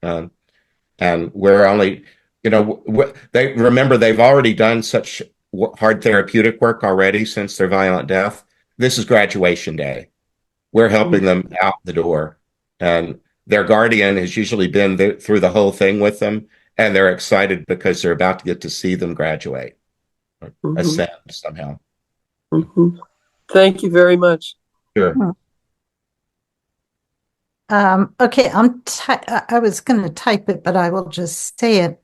And we're only, they remember they've already done such hard therapeutic work already since their violent death. This is graduation day. We're helping them out the door, and their guardian has usually been through the whole thing with them, and they're excited because they're about to get to see them graduate or Mm-hmm. ascend somehow. Mm-hmm. Thank you very much. Sure. Okay, I was going to type it, but I will just say it.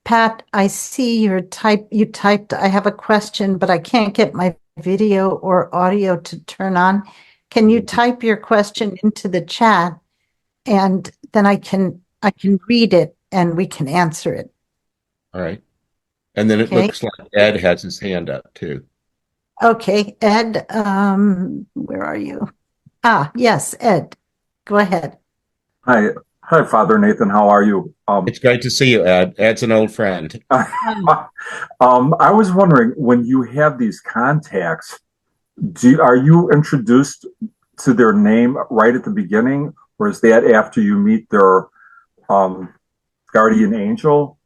Pat, I see you typed, I have a question, but I can't get my video or audio to turn on. Can you type your question into the chat and then I can read it and we can answer it. All right. And then it Okay. looks like Ed has his hand up too. Okay, Ed, where are you? Yes, Ed, go ahead. Hi, hi, Father Nathan. How are you? It's great to see you, Ed. Ed's an old friend. I was wondering, when you have these contacts, are you introduced to their name right at the beginning, or is that after you meet their um, guardian angel?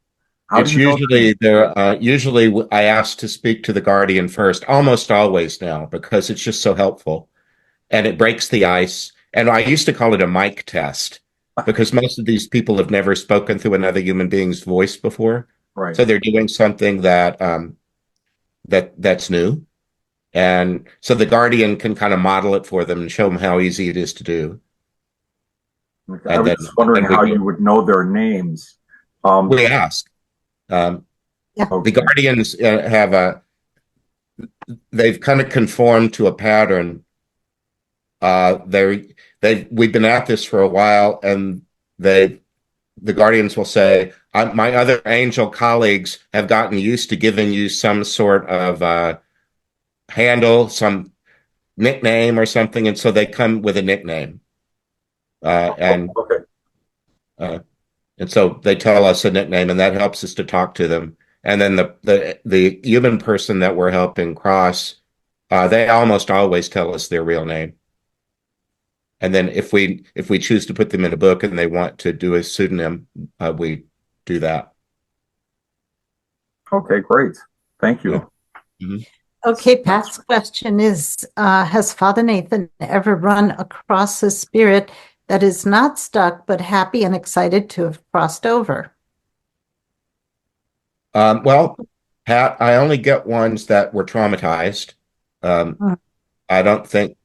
How do It's you know their usually name? there. Usually, I ask to speak to the guardian first, almost always now, because it's just so helpful and it breaks the ice. And I used to call it a mic test because most of these people have never spoken through another human being's voice before, Right. so they're doing something that's new, and so the guardian can kind of model it for them and show them how easy it is to do, Okay. I and was then just wondering we how do. you would know their names. We ask. Um, Yeah. the Okay. guardians they've kind of conformed to a pattern. We've been at this for a while, and the guardians will say, "My other angel colleagues have gotten used to giving you some sort of handle, some nickname or something, and so they come with a nickname, and Okay. uh, and so they tell us a nickname, and that helps us to talk to them. And then the human person that we're helping cross, they almost always tell us their real name. And then if we choose to put them in a book and they want to do a pseudonym, we do that. Okay. Great. Thank Yeah. you. Mhm. Okay, Pat's question is, has Father Nathan ever run across a spirit that is not stuck, but happy and excited to have crossed over? Well, Pat, I only get ones that were traumatized. Um, Mm. I don't think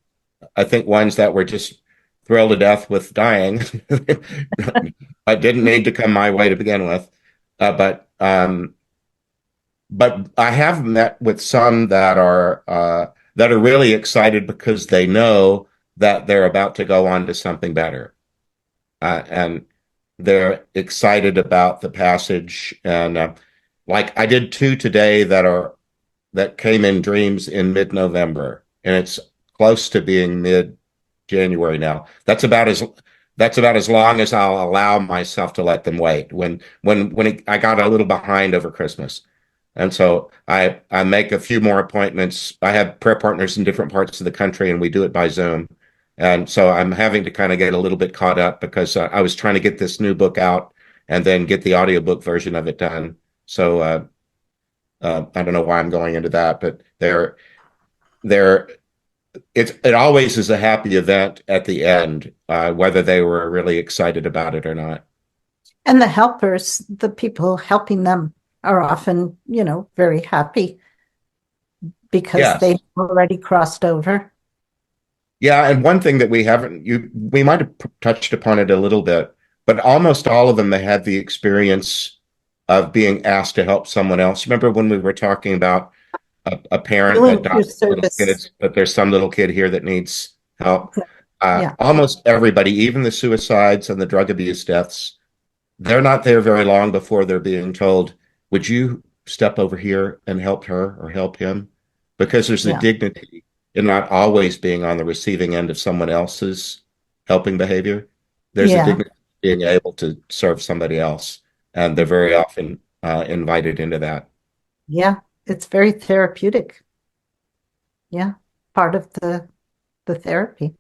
I think ones that were just thrilled to death with dying. I didn't need to come my way to begin with, but I have met with some that are really excited because they know that they're about to go on to something better, and they're excited about the passage. And like I did two today that came in dreams in mid-November, and it's close to being mid-January now. That's about as long as I'll allow myself to let them wait. I got a little behind over Christmas, and so I make a few more appointments. I have prayer partners in different parts of the country, and we do it by Zoom. And so I'm having to kind of get a little bit caught up because I was trying to get this new book out and then get the audiobook version of it done. So I don't know why I'm going into that, but there it always is a happy event at the end, whether they were really excited about it or not. And the helpers, the people helping them are often, very happy because Yes. they've already crossed over. Yeah, and one thing that we might have touched upon it a little bit, but almost all of them, they had the experience of being asked to help someone else. Remember when we were talking about a parent that Volunteer adopts little service. kids, but there's some little kid here that needs help. Yeah. Almost everybody, even the suicides and the drug abuse deaths, they're not there very long before they're being told, "Would you step over here and help her or help him?" Because there's a Yeah. dignity in not always being on the receiving end of someone else's helping behavior. There's a Yeah. dignity in being able to serve somebody else, and they're very often invited into that. Yeah. It's very therapeutic. Yeah. Part of the therapy.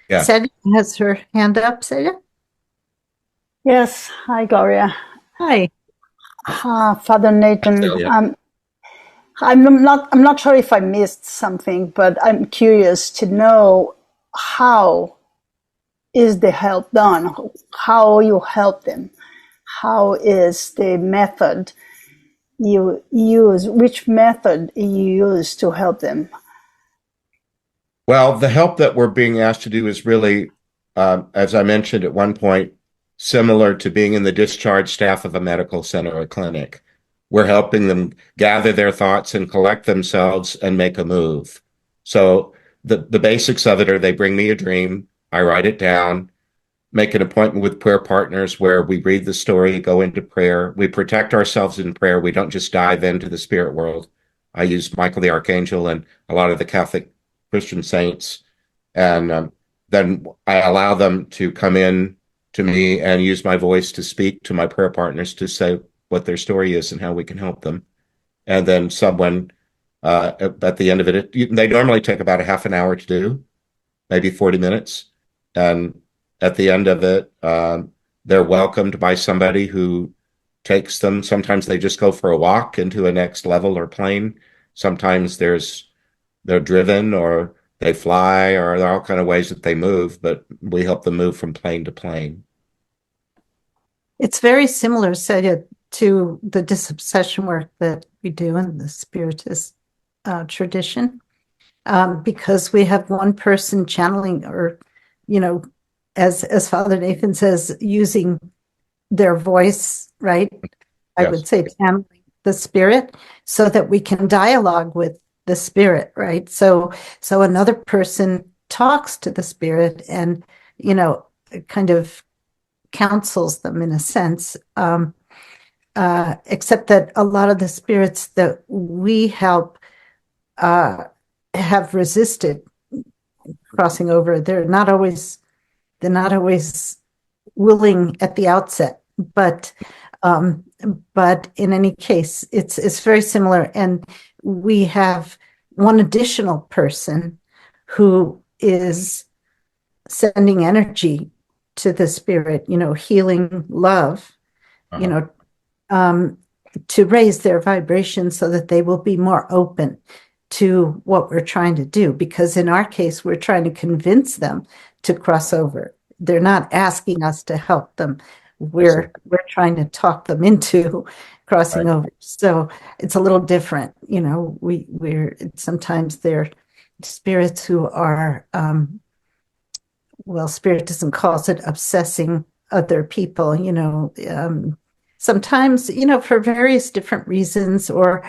Yeah. Celia has her hand up. Celia? Yes, hi Gloria. Hi. Father Nathan. So, yeah. I'm not sure if I missed something, but I'm curious to know how is the help done? How you help them? How is the method you use? Which method you use to help them? Well, the help that we're being asked to do is really as I mentioned at one point, similar to being in the discharge staff of a medical center or clinic. We're helping them gather their thoughts and collect themselves and make a move. So the basics of it are they bring me a dream, I write it down, make an appointment with prayer partners where we read the story, go into prayer. We protect ourselves in prayer. We don't just dive into the spirit world. I use Michael the Archangel and a lot of the Catholic Christian saints. And then I allow them to come in to me and use my voice to speak to my prayer partners to say what their story is and how we can help them. And then someone at the end of it, they normally take about a half an hour to do, maybe 40 minutes. And at the end of it, they're welcomed by somebody who takes them. Sometimes they just go for a walk into a next level or plane. Sometimes they're driven or they fly, or there are all kind of ways that they move, but we help them move from plane to plane. It's very similar, Celia, to the disobsession work that we do in the Spiritist tradition, because we have one person channeling, or, as Father Nathan says, using their voice, right? I Yes. would say channeling the spirit so that we can dialogue with the spirit, right? So another person talks to the spirit and, kind of counsels them in a sense, except that a lot of the spirits that we help have resisted crossing over. They're not always willing at the outset, but in any case, it's very similar. And we have one additional person who is sending energy to the spirit, healing love, to raise their vibration so that they will be more open to what we're trying to do. Because in our case, we're trying to convince them to cross over. They're not asking us to help them. We're trying to talk them into crossing over. So it's a little different. We're sometimes they're spirits who are, Spiritism calls it obsessing other people, sometimes, for various different reasons, or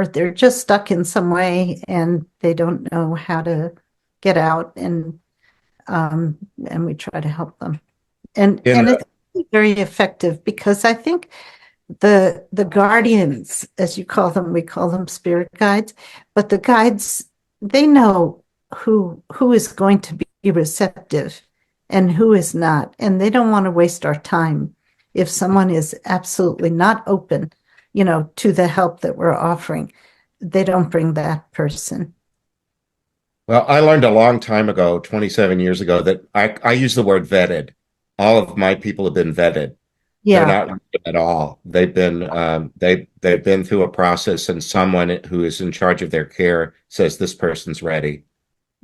they're just stuck in some way and they don't know how to get out, and we try to help them. And it's very effective, because I think the guardians, as you call them, we call them spirit guides, but the guides, they know who is going to be receptive and who is not, and they don't want to waste our time. If someone is absolutely not open, to the help that we're offering, they don't bring that person. Well, I learned a long time ago, 27 years ago, that I use the word vetted. All of my people have been vetted. Yeah. They're not random at all. They've been through a process, and someone who is in charge of their care says this person's ready.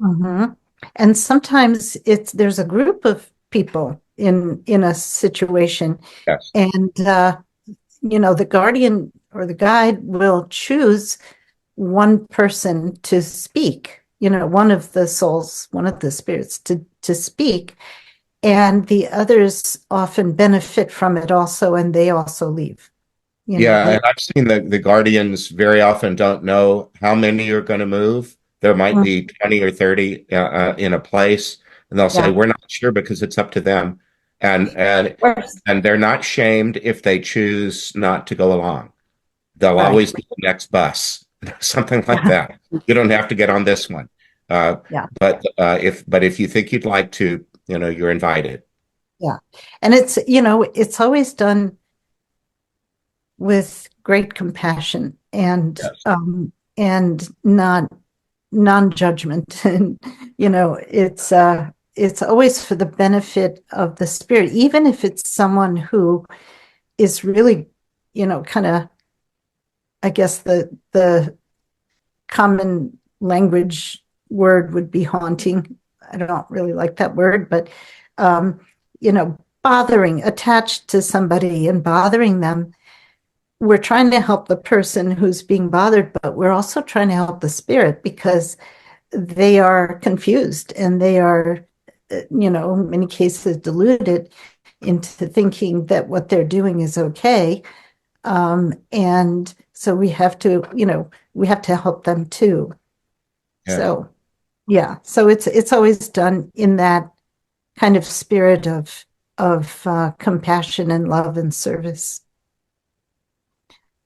Mm-hmm. And sometimes there's a group of people in a situation, Yes. and the guardian or the guide will choose one person to speak, one of the souls, one of the spirits to speak, and the others often benefit from it also, and they also leave. And I've seen the guardians very often don't know how many are going to move. There might be 20 or 30 in a place, and they'll say, we're not sure, because it's up to them. And they're not shamed if they choose not to go along. They'll always be the next bus, something like that. You don't have to get on this one. But if you think you'd like to, you're invited. Yeah. And it's always done with great compassion and not non-judgment. And it's always for the benefit of the spirit, even if it's someone who is really, kind of, I guess the common language word would be haunting. I don't really like that word, but bothering, attached to somebody and bothering them. We're trying to help the person who's being bothered, but we're also trying to help the spirit, because they are confused and they are in many cases deluded into thinking that what they're doing is okay. And so we have to help them too. Yeah. So, yeah, so it's always done in that kind of spirit of compassion and love and service.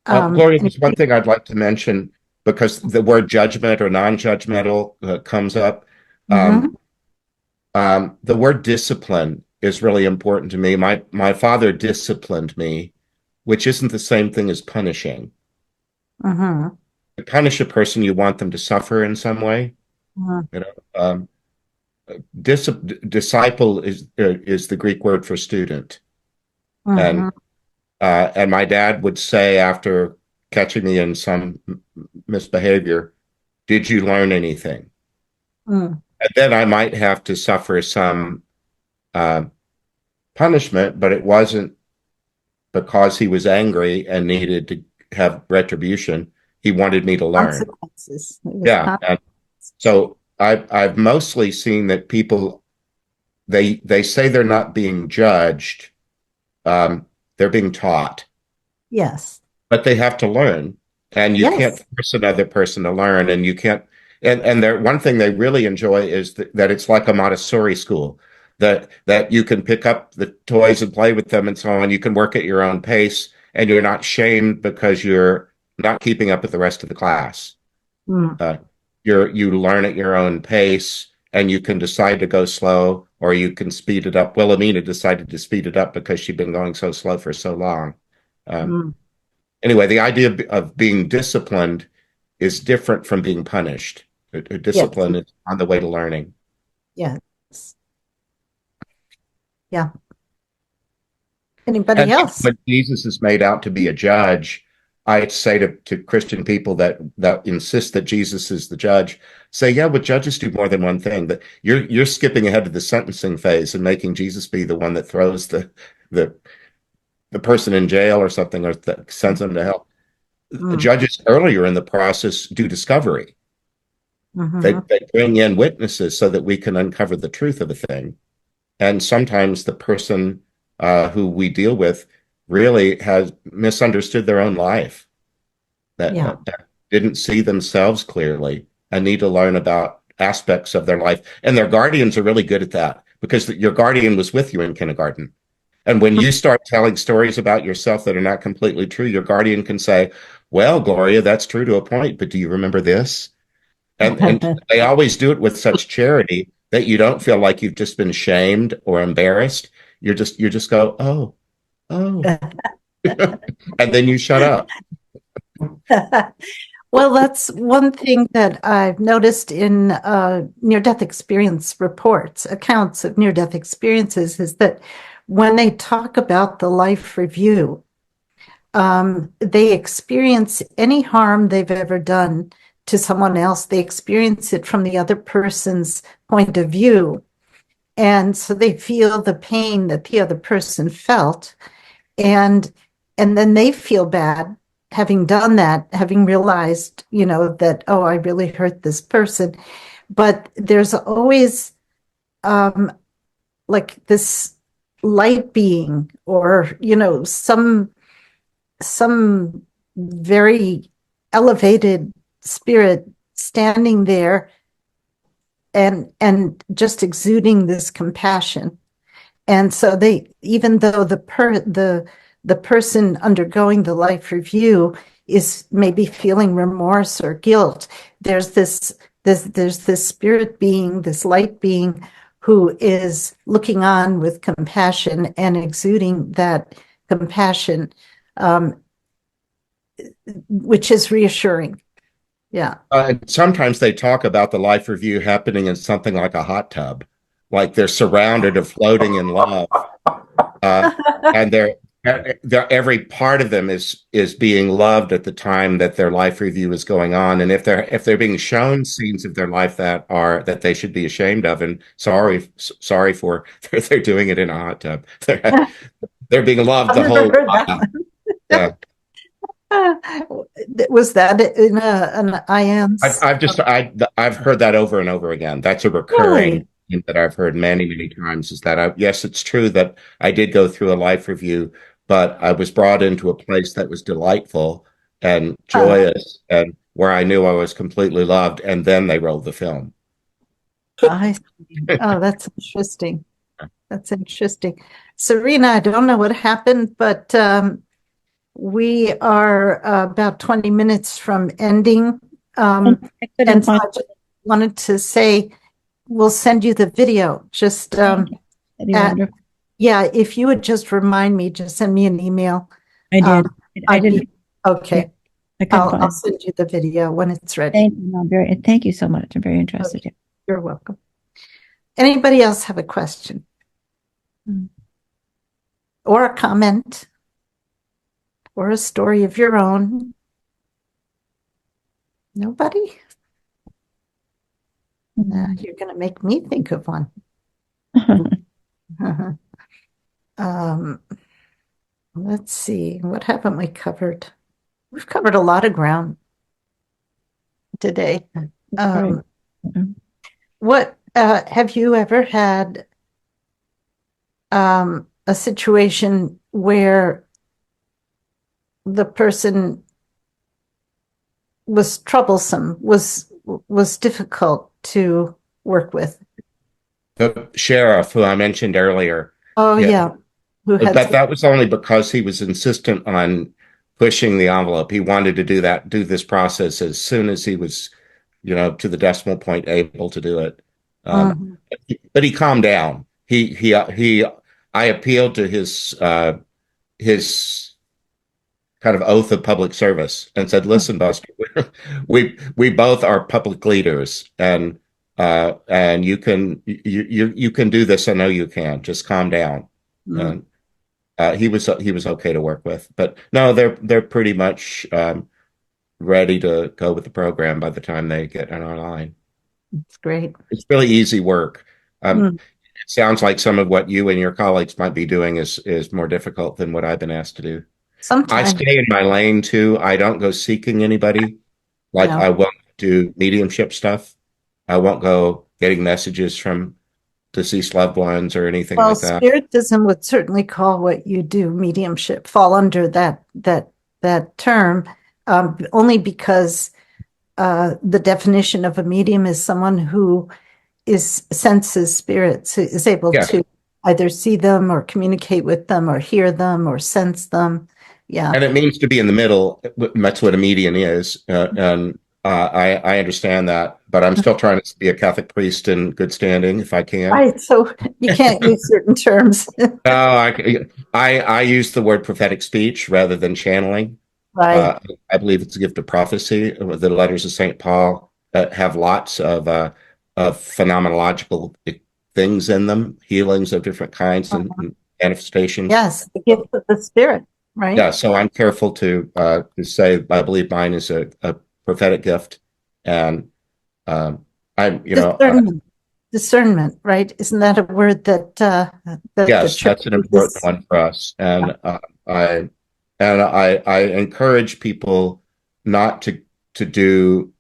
Gloria, And there's one thing I'd like to mention because the word judgment or non-judgmental comes up. Mhm. The word discipline is really important to me. My father disciplined me, which isn't the same thing as punishing. Mhm. To punish a person, you want them to suffer in some way. Mhm. You know, disciple is the Greek word for student, and Mhm. my dad would say after catching me in some misbehavior, "Did you learn anything?" Mhm. And then I might have to suffer some uh, punishment, but it wasn't because he was angry and needed to have retribution. He wanted me to learn. Consequences. It was Yeah, and so I've mostly seen that people they say they're not being judged, they're being taught, Yes. but they have to learn, and you can't Yes. force another person to learn, and you can't. And one thing they really enjoy is that it's like a Montessori school, that you can pick up the toys and play with them and so on. You can work at your own pace, and you're not shamed because you're not keeping up with the rest of the class. Mm. Uh, you learn at your own pace, and you can decide to go slow or you can speed it up. Wilhelmina decided to speed it up because she'd been going so slow for so long. Um, Mm. anyway, the idea of being disciplined is different from being punished. A Yes. discipline is on the way to learning. Yes. Yeah. Anybody And else? when Jesus is made out to be a judge, I say to Christian people that insist that Jesus is the judge, say, yeah, but judges do more than one thing. That you're skipping ahead to the sentencing phase and making Jesus be the one that throws the the person in jail or something, or that sends them to hell. Mm. Judges earlier in the process do discovery. Mhm. They bring in witnesses so that we can uncover the truth of a thing. And sometimes the person who we deal with really has misunderstood their own life, Yeah. that didn't see themselves clearly and need to learn about aspects of their life. And their guardians are really good at that because your guardian was with you in kindergarten. And when you start telling stories about yourself that are not completely true, your guardian can say, well, Gloria, that's true to a point, but do you remember this? And they always do it with such charity that you don't feel like you've just been shamed or embarrassed. You just go, oh, oh, and then you shut up. Well, that's one thing that I've noticed in near-death experience reports, accounts of near-death experiences, is that when they talk about the life review, they experience any harm they've ever done to someone else. They experience it from the other person's point of view. And so they feel the pain that the other person felt. And then they feel bad having done that, having realized, that, oh, I really hurt this person. But there's always like this light being, or, some very elevated spirit standing there and just exuding this compassion. And so even though the person undergoing the life review is maybe feeling remorse or guilt, there's this spirit being, this light being, who is looking on with compassion and exuding that compassion, um, which is reassuring. Yeah. Sometimes they talk about the life review happening in something like a hot tub, like they're surrounded or floating in love, and they're every part of them is being loved at the time that their life review is going on. And if they're being shown scenes of their life that they should be ashamed of and sorry for, they're doing it in a hot tub. They're being loved I've the never whole heard that time. one. Yeah. Was that an IANS? I've heard that over and over again. That's a recurring Really? thing that I've heard many, many times is that yes, it's true that I did go through a life review, but I was brought into a place that was delightful and joyous and where I knew I was completely loved. And then they rolled the film. I see. Oh, that's interesting. That's interesting. Serena, I don't know what happened, but we are about 20 minutes from ending. And so I just wanted to say, we'll send you the video. Just, yeah, if you would just remind me, just send me an email. I did. I didn't. Okay. I'll send you the video when it's ready. Thank you so much. I'm very interested. Okay. You're welcome. Anybody else have a question? Or a comment? Or a story of your own? Nobody? You're going to make me think of one. Let's see. What haven't we covered? We've covered a lot of ground today. What have you ever had a situation where the person was troublesome, was difficult to work with? The sheriff who I mentioned earlier. Oh, yeah. But that was only because he was insistent on pushing the envelope. He wanted to do this process as soon as he was, to the decimal point able to do it. But he calmed down. I appealed to his kind of oath of public service and said, "Listen, Buster, we both are public leaders, and you can do this. I know you can. Just calm down." He was okay to work with, but no, they're pretty much ready to go with the program by the time they get in our line. It's great. It's really easy work. It sounds like some of what you and your colleagues might be doing is more difficult than what I've been asked to do. Sometimes I stay in my lane too. I don't go seeking anybody. I won't do mediumship stuff. I won't go getting messages from deceased loved ones or anything like that. Spiritism would certainly call what you do mediumship, fall under that term, only because the definition of a medium is someone who senses spirits, who is able to either see them or communicate with them or hear them or sense them. Yeah. And it means to be in the middle. That's what a medium is. And I understand that, but I'm still trying to be a Catholic priest in good standing if I can. Right. So you can't use certain terms. No, I use the word prophetic speech rather than channeling. Right. I believe it's a gift of prophecy. The letters of St. Paul have lots of phenomenological things in them, healings of different kinds and manifestations. Yes, the gift of the Spirit, right? Yeah, so I'm careful to say I believe mine is a prophetic gift, and discernment, right? Isn't that a word that yes, that's an important one for us, and I encourage people not to do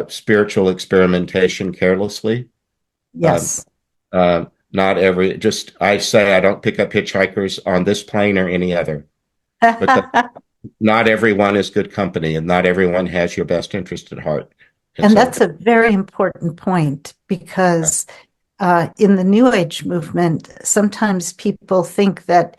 spiritual experimentation carelessly. Yes. Not every, I say I don't pick up hitchhikers on this plane or any other. Because not everyone is good company and not everyone has your best interest at heart. And that's a very important point because in the New Age movement, sometimes people think that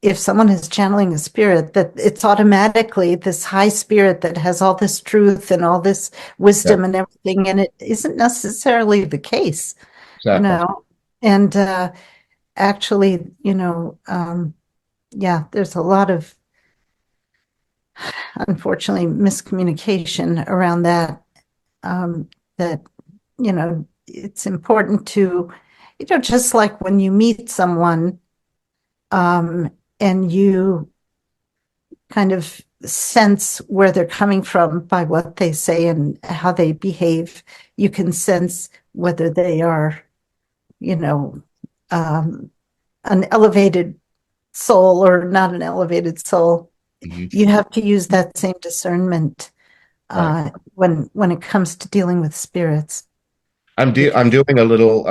if someone is channeling a spirit, that it's automatically this high spirit that has all this truth and all this wisdom and everything, and it isn't necessarily the case. Exactly. And actually, there's a lot of, unfortunately, miscommunication around that, it's important to, just like when you meet someone and you kind of sense where they're coming from by what they say and how they behave, you can sense whether they are an elevated soul or not an elevated soul. Mm-hmm. You have to use that same discernment when it comes to dealing with spirits. I'm doing a little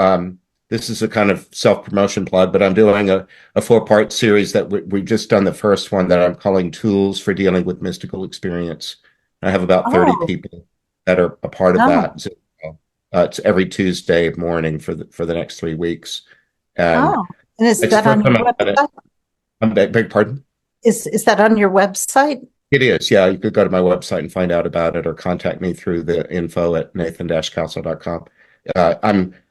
this is a kind of self-promotion plug, but I'm doing a 4-part series that we've just done the first one that I'm calling Tools for Dealing with Mystical Experience. I have about 30 Oh, people that are a part of oh, that. So, it's every Tuesday morning for the next 3 weeks. And oh. And is it's the that first on your time I've done it. website? Beg pardon? Is that on your website? It is, yeah. You could go to my website and find out about it or contact me through the info at nathan-council.com.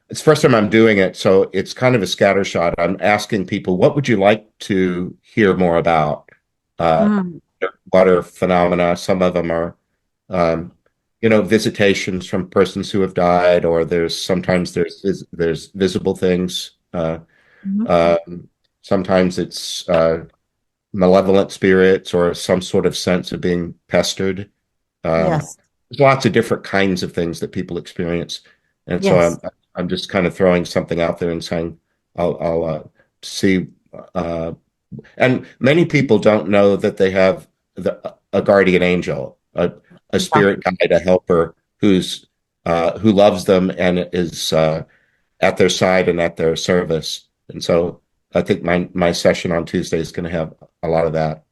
It's the first time I'm doing it, so it's kind of a scattershot. I'm asking people, what would you like to hear more about? Mm, What are phenomena? Some of them are, visitations from persons who have died, or sometimes there's visible things. mhm. Sometimes it's malevolent spirits or some sort of sense of being pestered. Yes, There's lots of different kinds of things that people experience, and so yes, I'm just kind of throwing something out there and saying I'll see. And many people don't know that they have a guardian angel, a yeah. spirit guide, a helper who loves them and is at their side and at their service. And so I think my session on Tuesday is going to have a lot of that.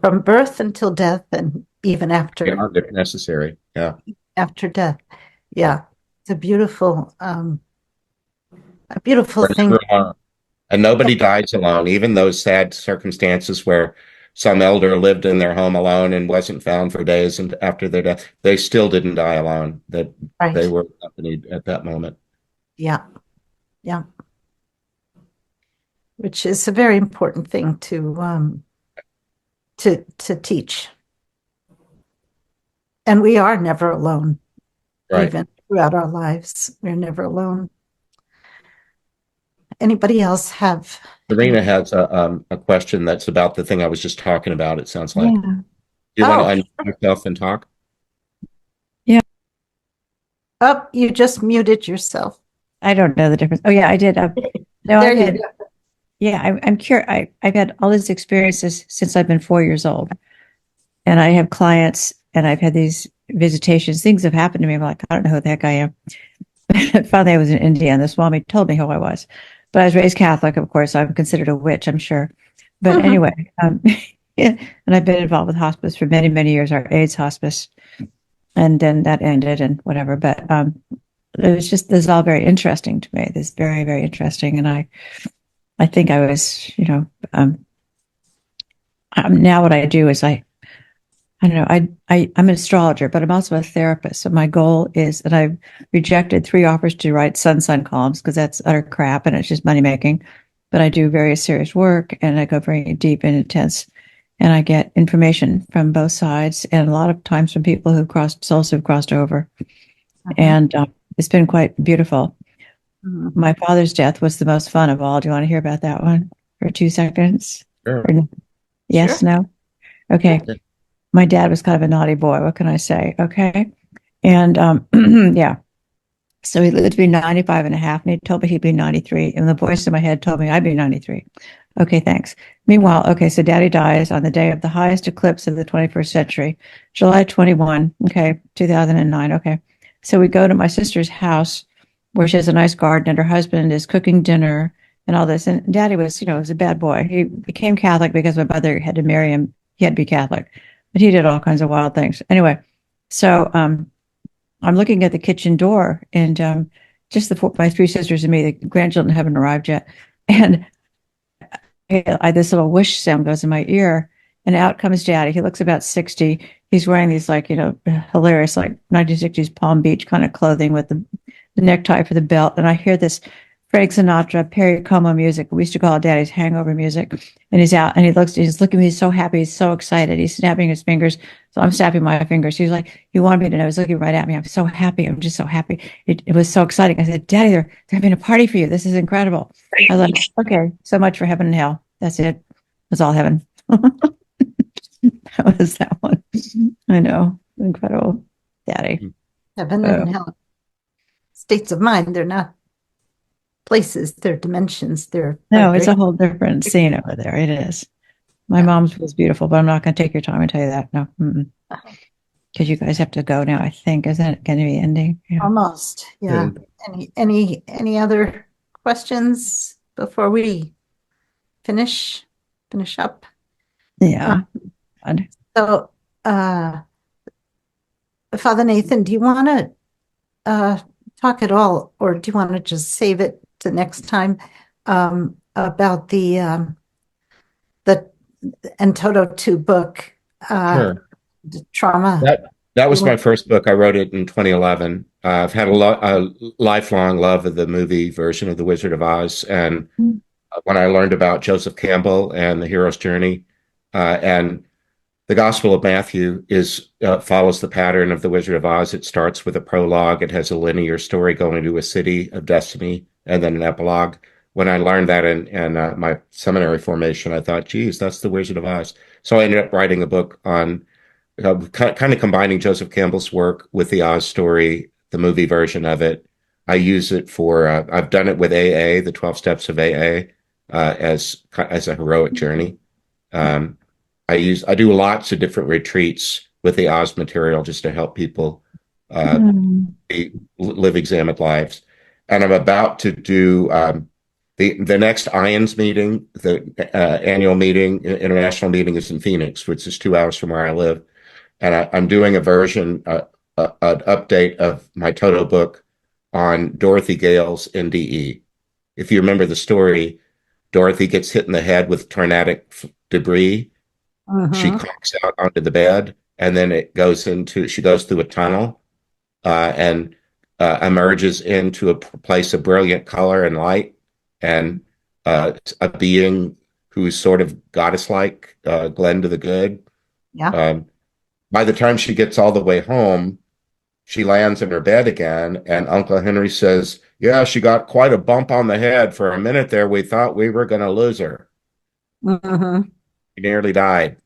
From birth until death, and even after If necessary. Yeah. death. Yeah, it's a beautiful We're thing. never alone. And nobody dies alone, even those sad circumstances where some elder lived in their home alone and wasn't found for days and after their death, they still didn't die alone, that they Right. were accompanied at that moment. Yeah, yeah. Which is a very important thing to teach. And we are never alone, Right. even throughout our lives. We're never alone. Anybody else have Serena any? has a question that's about the thing I was just talking about, it sounds like. Yeah. Do you want to Oh, unmute yourself and talk? oh, you just muted yourself. I don't know the difference. Oh yeah, I did. No, There I've you had, go. yeah, I'm curious. I've had all these experiences since I've been 4 years old. And I have clients and I've had these visitations. Things have happened to me. I'm like, I don't know who the heck I am. Finally, I was in India and the Swami told me who I was. But I was raised Catholic, of course. So I'm considered a witch, I'm sure. But Mhm. anyway, yeah, and I've been involved with hospice for many, many years, our AIDS hospice. And then that ended and whatever. But this is all very interesting to me. This is very, very interesting. And I think I was, now what I do is I don't know, I'm an astrologer, but I'm also a therapist. So my goal is that I've rejected 3 offers to write sun columns because that's utter crap and it's just money making. But I do very serious work and I go very deep and intense. And I get information from both sides and a lot of times from people souls who've crossed over. And it's been quite beautiful. Mhm. My father's death was the most fun of all. Do you want to hear about that one for 2 seconds? Sure. Or no? Yes, Sure. no? Okay. Yeah. My dad was kind of a naughty boy. What can I say? Okay. And yeah. So he lived to be 95 and a half, and he told me he'd be 93. And the voice in my head told me I'd be 93. Okay, thanks. Meanwhile, okay, so daddy dies on the day of the highest eclipse of the 21st century, July 21, okay, 2009. Okay. So we go to my sister's house where she has a nice garden and her husband is cooking dinner and all this. And daddy was a bad boy. He became Catholic because my mother had to marry him. He had to be Catholic, but he did all kinds of wild things. Anyway, so I'm looking at the kitchen door and just my 3 sisters and me, the grandchildren haven't arrived yet. And this little whoosh sound goes in my ear and out comes daddy. He looks about 60. He's wearing these hilarious, 1960s Palm Beach kind of clothing with the necktie for the belt. And I hear this Frank Sinatra, Perry Como music. We used to call it daddy's hangover music. And he's out and he's looking at me. He's so happy. He's so excited. He's snapping his fingers. So I'm snapping my fingers. He's like, he wanted me to know. He's looking right at me. I'm so happy. I'm just so happy. It was so exciting. I said, Daddy, they're having a party for you. This is incredible. I was like, okay, so much for heaven and hell. That's it. That's all heaven. That was that one. I know. Incredible. Daddy. Heaven and hell. States of mind. They're not places. They're dimensions. They're No, it's a whole different scene over there. It is. My mom's was beautiful, but I'm not going to take your time and tell you that. No. Because you guys have to go now, I think. Isn't it going to be ending? Yeah. Almost. Yeah. Any other questions before we finish up? Yeah. So, Father Nathan, do you want to talk at all, or do you want to just save it to next time about the Entoto 2 book, Sure. Trauma? That was my first book. I wrote it in 2011. I've had a lifelong love of the movie version of The Wizard of Oz. And when I learned about Joseph Campbell and the hero's journey, and the Gospel of Matthew follows the pattern of The Wizard of Oz. It starts with a prologue. It has a linear story going to a city of destiny, and then an epilogue. When I learned that in my seminary formation, I thought, geez, that's The Wizard of Oz. So I ended up writing a book on kind of combining Joseph Campbell's work with the Oz story, the movie version of it. I use it for, I've done it with AA, the 12 steps of AA, as a heroic journey. I do lots of different retreats with the Oz material just to help people live examined lives. And I'm about to do the next IONS meeting, the annual meeting, international meeting is in Phoenix, which is 2 hours from where I live. And I'm doing a version, an update of my Toto book on Dorothy Gale's NDE. If you remember the story, Dorothy gets hit in the head with tornadic debris. She clanks out onto the bed, and then she goes through a tunnel and emerges into a place of brilliant color and light, and a being who's sort of goddess-like, Glenn to the good. Yeah. By the time she gets all the way home, she lands in her bed again, and Uncle Henry says, yeah, she got quite a bump on the head. For a minute there, we thought we were going to lose her. She nearly died.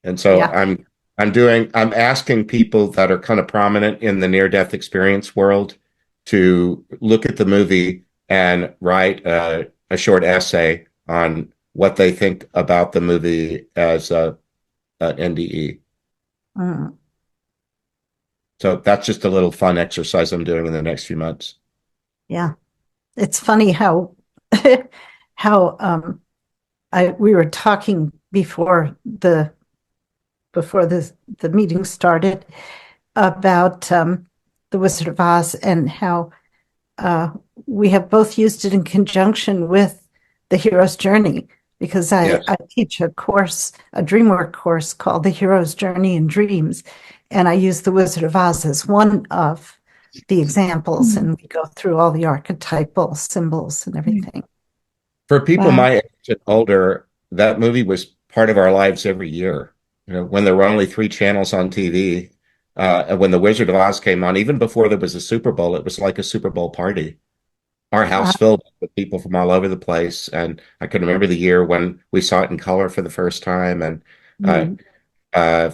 And so I'm asking people that are kind of prominent in the near-death experience world to look at the movie and write a short essay on what they think about the movie as an NDE. So that's just a little fun exercise I'm doing in the next few months. Yeah. It's funny how we were talking before the meeting started about The Wizard of Oz, and how we have both used it in conjunction with the hero's journey, because I teach a course, a DreamWork course called The Hero's Journey in Dreams, and I use The Wizard of Oz as one of the examples, and we go through all the archetypal symbols and everything. For people my age and older, that movie was part of our lives every year. When there were only 3 channels on TV, and when The Wizard of Oz came on, even before there was a Super Bowl, it was like a Super Bowl party. Our house filled with people from all over the place. And I can remember the year when we saw it in color for the first time. And I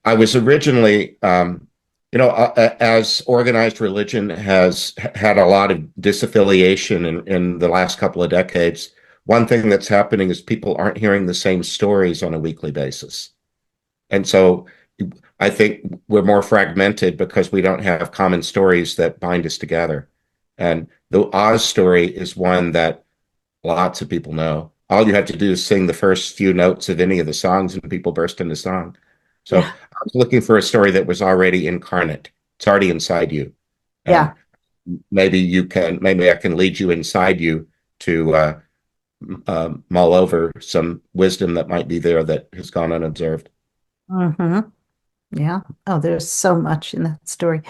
was originally, as organized religion has had a lot of disaffiliation in the last couple of decades, one thing that's happening is people aren't hearing the same stories on a weekly basis. And so I think we're more fragmented because we don't have common stories that bind us together. And the Oz story is one that lots of people know. All you have to do is sing the first few notes of any of the songs and people burst into song. So I was looking for a story that was already incarnate. It's already inside you. And maybe I can lead you inside you to mull over some wisdom that might be there that has gone unobserved. Yeah. Oh, there's so much in that story.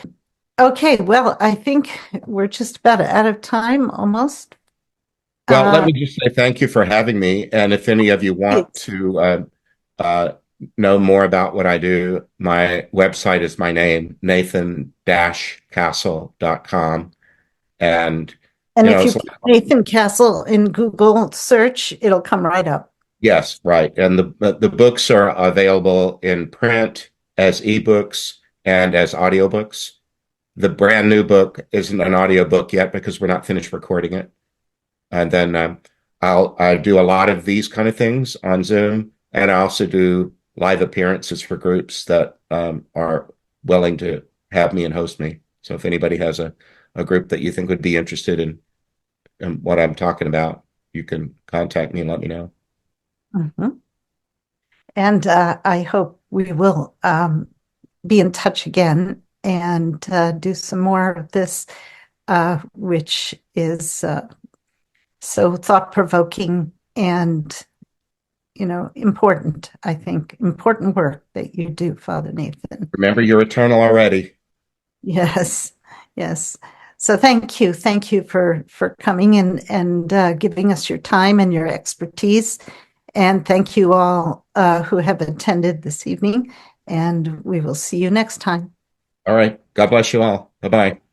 Okay, well, I think we're just about out of time almost. Well, let me just say thank you for having me. And if any of you want to know more about what I do, my website is my name, nathan-castle.com. And if you put Nathan Castle in Google search, it'll come right up. Yes, right. And the books are available in print, as ebooks, and as audiobooks. The brand new book isn't an audiobook yet because we're not finished recording it. And then I do a lot of these kind of things on Zoom, and I also do live appearances for groups that are willing to have me and host me. So if anybody has a group that you think would be interested in what I'm talking about, you can contact me and let me know. Mhm. And I hope we will be in touch again and do some more of this, which is so thought-provoking and, important, I think, important work that you do, Father Nathan. Remember, you're eternal already. Yes, yes. So thank you. Thank you for coming in and giving us your time and your expertise. And thank you all who have attended this evening. And we will see you next time. All right. God bless you all. Bye-bye.